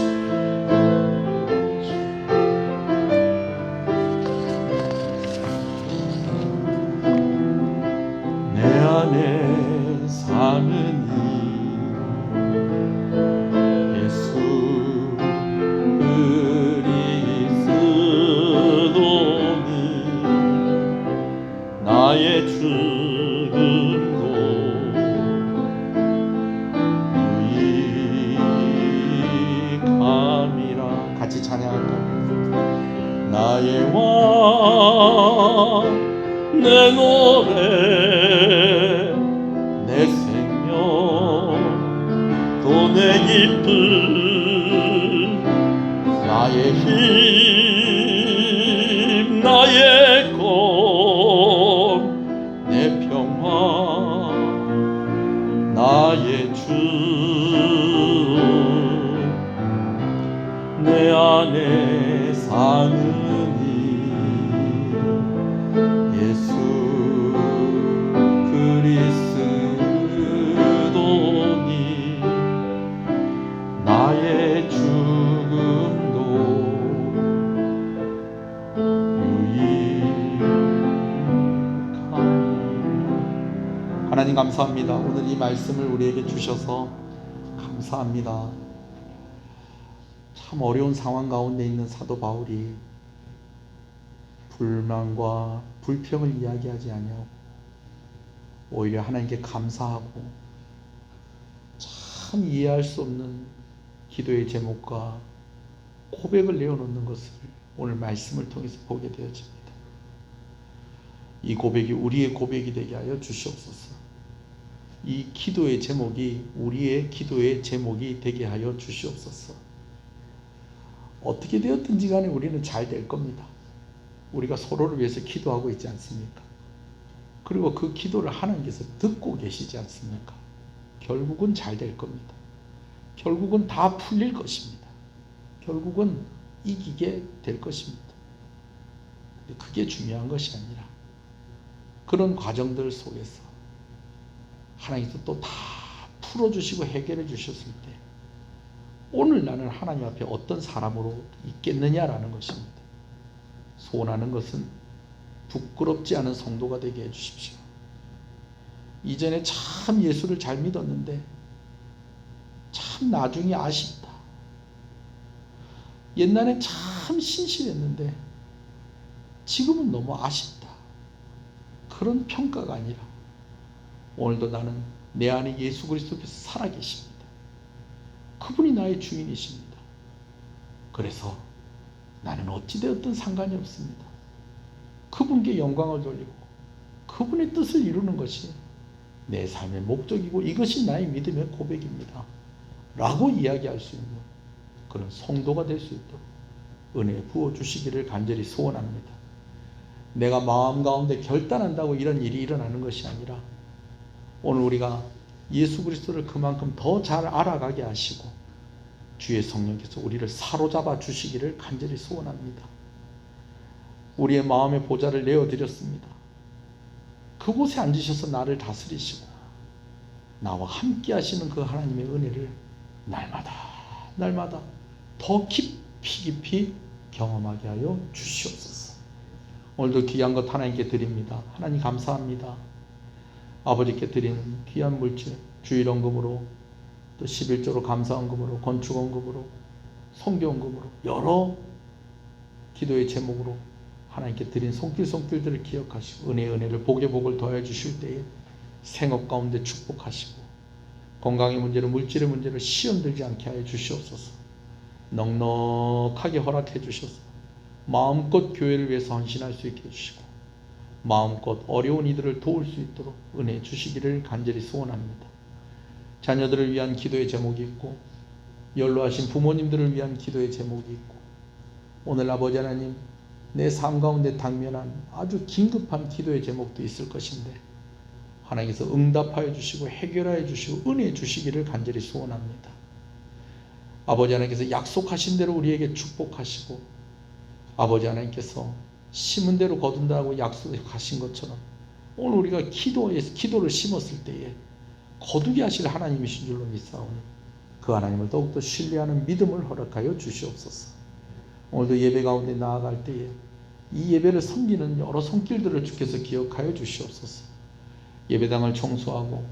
내 안에 사는 이 예수 그리스도니 나의 죽음도 유익함이라. 같이 찬양할까요? 나의 왕 내 노래 내 생명 또 내 기쁨 나의 힘 나의 꿈 내 평화 나의 주 내 안에 사는 예수 그리스도니 나의 죽음도 유익하니. 하나님 감사합니다. 오늘 이 말씀을 우리에게 주셔서 감사합니다. 참 어려운 상황 가운데 있는 사도 바울이 불만과 불평을 이야기하지 아니하고 오히려 하나님께 감사하고 참 이해할 수 없는 기도의 제목과 고백을 내어놓는 것을 오늘 말씀을 통해서 보게 되어집니다. 이 고백이 우리의 고백이 되게 하여 주시옵소서. 이 기도의 제목이 우리의 기도의 제목이 되게 하여 주시옵소서. 어떻게 되었든지 간에 우리는 잘 될 겁니다. 우리가 서로를 위해서 기도하고 있지 않습니까? 그리고 그 기도를 하나님께서 듣고 계시지 않습니까? 결국은 잘 될 겁니다. 결국은 다 풀릴 것입니다. 결국은 이기게 될 것입니다. 근데 그게 중요한 것이 아니라 그런 과정들 속에서 하나님께서 또 다 풀어주시고 해결해 주셨을 때 오늘 나는 하나님 앞에 어떤 사람으로 있겠느냐라는 것입니다. 소원하는 것은 부끄럽지 않은 성도가 되게 해주십시오. 이전에 참 예수를 잘 믿었는데 참 나중에 아쉽다. 옛날에 참 신실했는데 지금은 너무 아쉽다. 그런 평가가 아니라 오늘도 나는 내 안에 예수 그리스도께서 살아계십니다. 그분이 나의 주인이십니다. 그래서 나는 어찌되었든 상관이 없습니다. 그분께 영광을 돌리고 그분의 뜻을 이루는 것이 내 삶의 목적이고 이것이 나의 믿음의 고백입니다. 라고 이야기할 수 있는 그런 성도가 될 수 있도록 은혜 부어주시기를 간절히 소원합니다. 내가 마음 가운데 결단한다고 이런 일이 일어나는 것이 아니라 오늘 우리가 예수 그리스도를 그만큼 더 잘 알아가게 하시고 주의 성령께서 우리를 사로잡아 주시기를 간절히 소원합니다. 우리의 마음의 보좌를 내어드렸습니다. 그곳에 앉으셔서 나를 다스리시고 나와 함께 하시는 그 하나님의 은혜를 날마다 더 깊이 경험하게 하여 주시옵소서. 오늘도 귀한 것 하나님께 드립니다. 하나님 감사합니다. 아버지께 드리는 귀한 물질 주일헌금으로 또 11조로 감사헌금으로 건축헌금으로 선교헌금으로 여러 기도의 제목으로 하나님께 드린 손길들을 기억하시고 은혜를 복의 복을 더해 주실 때에 생업 가운데 축복하시고 건강의 문제로 물질의 문제로 시험 들지 않게 하여 주시옵소서. 넉넉하게 허락해 주셔서 마음껏 교회를 위해서 헌신할 수 있게 해주시고 마음껏 어려운 이들을 도울 수 있도록 은혜 주시기를 간절히 소원합니다. 자녀들을 위한 기도의 제목이 있고 연로하신 부모님들을 위한 기도의 제목이 있고 오늘 아버지 하나님 내 삶 가운데 당면한 아주 긴급한 기도의 제목도 있을 것인데 하나님께서 응답하여 주시고 해결하여 주시고 은혜 주시기를 간절히 소원합니다. 아버지 하나님께서 약속하신 대로 우리에게 축복하시고 아버지 하나님께서 심은 대로 거둔다고 약속하신 것처럼 오늘 우리가 기도를 심었을 때에 거두게 하실 하나님이신 줄로 믿사오니 그 하나님을 더욱더 신뢰하는 믿음을 허락하여 주시옵소서. 오늘도 예배 가운데 나아갈 때에 이 예배를 섬기는 여러 손길들을 주께서 기억하여 주시옵소서. 예배당을 청소하고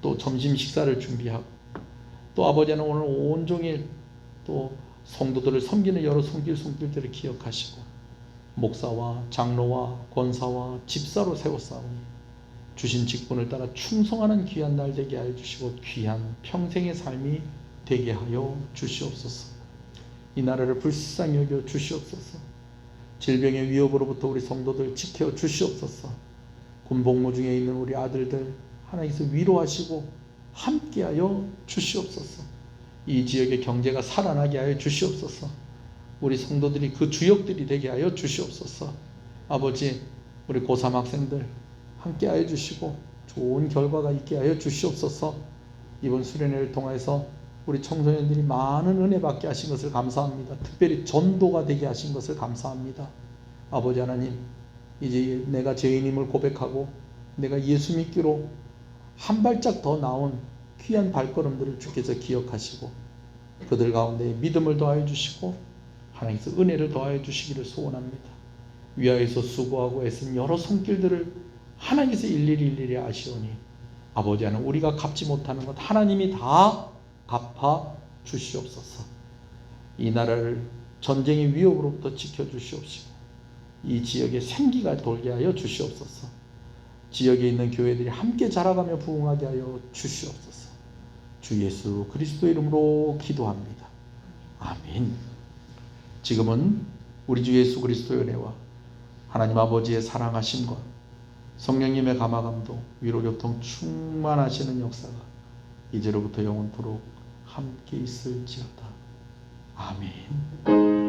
또 점심 식사를 준비하고 또 아버지 하나님 오늘 온종일 또 성도들을 섬기는 여러 손길들을 기억하시고 목사와 장로와 권사와 집사로 세웠사오니 주신 직분을 따라 충성하는 귀한 날 되게 하여 주시고 귀한 평생의 삶이 되게 하여 주시옵소서. 이 나라를 불쌍히 여겨 주시옵소서. 질병의 위협으로부터 우리 성도들 지켜 주시옵소서. 군복무 중에 있는 우리 아들들 하나님께서 위로하시고 함께하여 주시옵소서. 이 지역의 경제가 살아나게 하여 주시옵소서. 우리 성도들이 그 주역들이 되게 하여 주시옵소서. 아버지 우리 고3 학생들 함께하여 주시고 좋은 결과가 있게 하여 주시옵소서. 이번 수련회를 통해서 우리 청소년들이 많은 은혜 받게 하신 것을 감사합니다. 특별히 전도가 되게 하신 것을 감사합니다. 아버지 하나님 이제 내가 죄인임을 고백하고 내가 예수 믿기로 한 발짝 더 나온 귀한 발걸음들을 주께서 기억하시고 그들 가운데 믿음을 더하여 주시고 하나님께서 은혜를 더하여 주시기를 소원합니다. 위하여서 수고하고 애쓴 여러 손길들을 하나님께서 일일이 아시오니 아버지 하나님 우리가 갚지 못하는 것 하나님이 다 갚아 주시옵소서. 이 나라를 전쟁의 위협으로부터 지켜주시옵시고 이 지역에 생기가 돌게 하여 주시옵소서. 지역에 있는 교회들이 함께 자라가며 부흥하게 하여 주시옵소서. 주 예수 그리스도 이름으로 기도합니다. 아멘. 지금은 우리 주 예수 그리스도의 은혜와 하나님 아버지의 사랑하심과 성령님의 감화감동 위로교통 충만하시는 역사가 이제로부터 영원토록 함께 있을지어다. 아멘.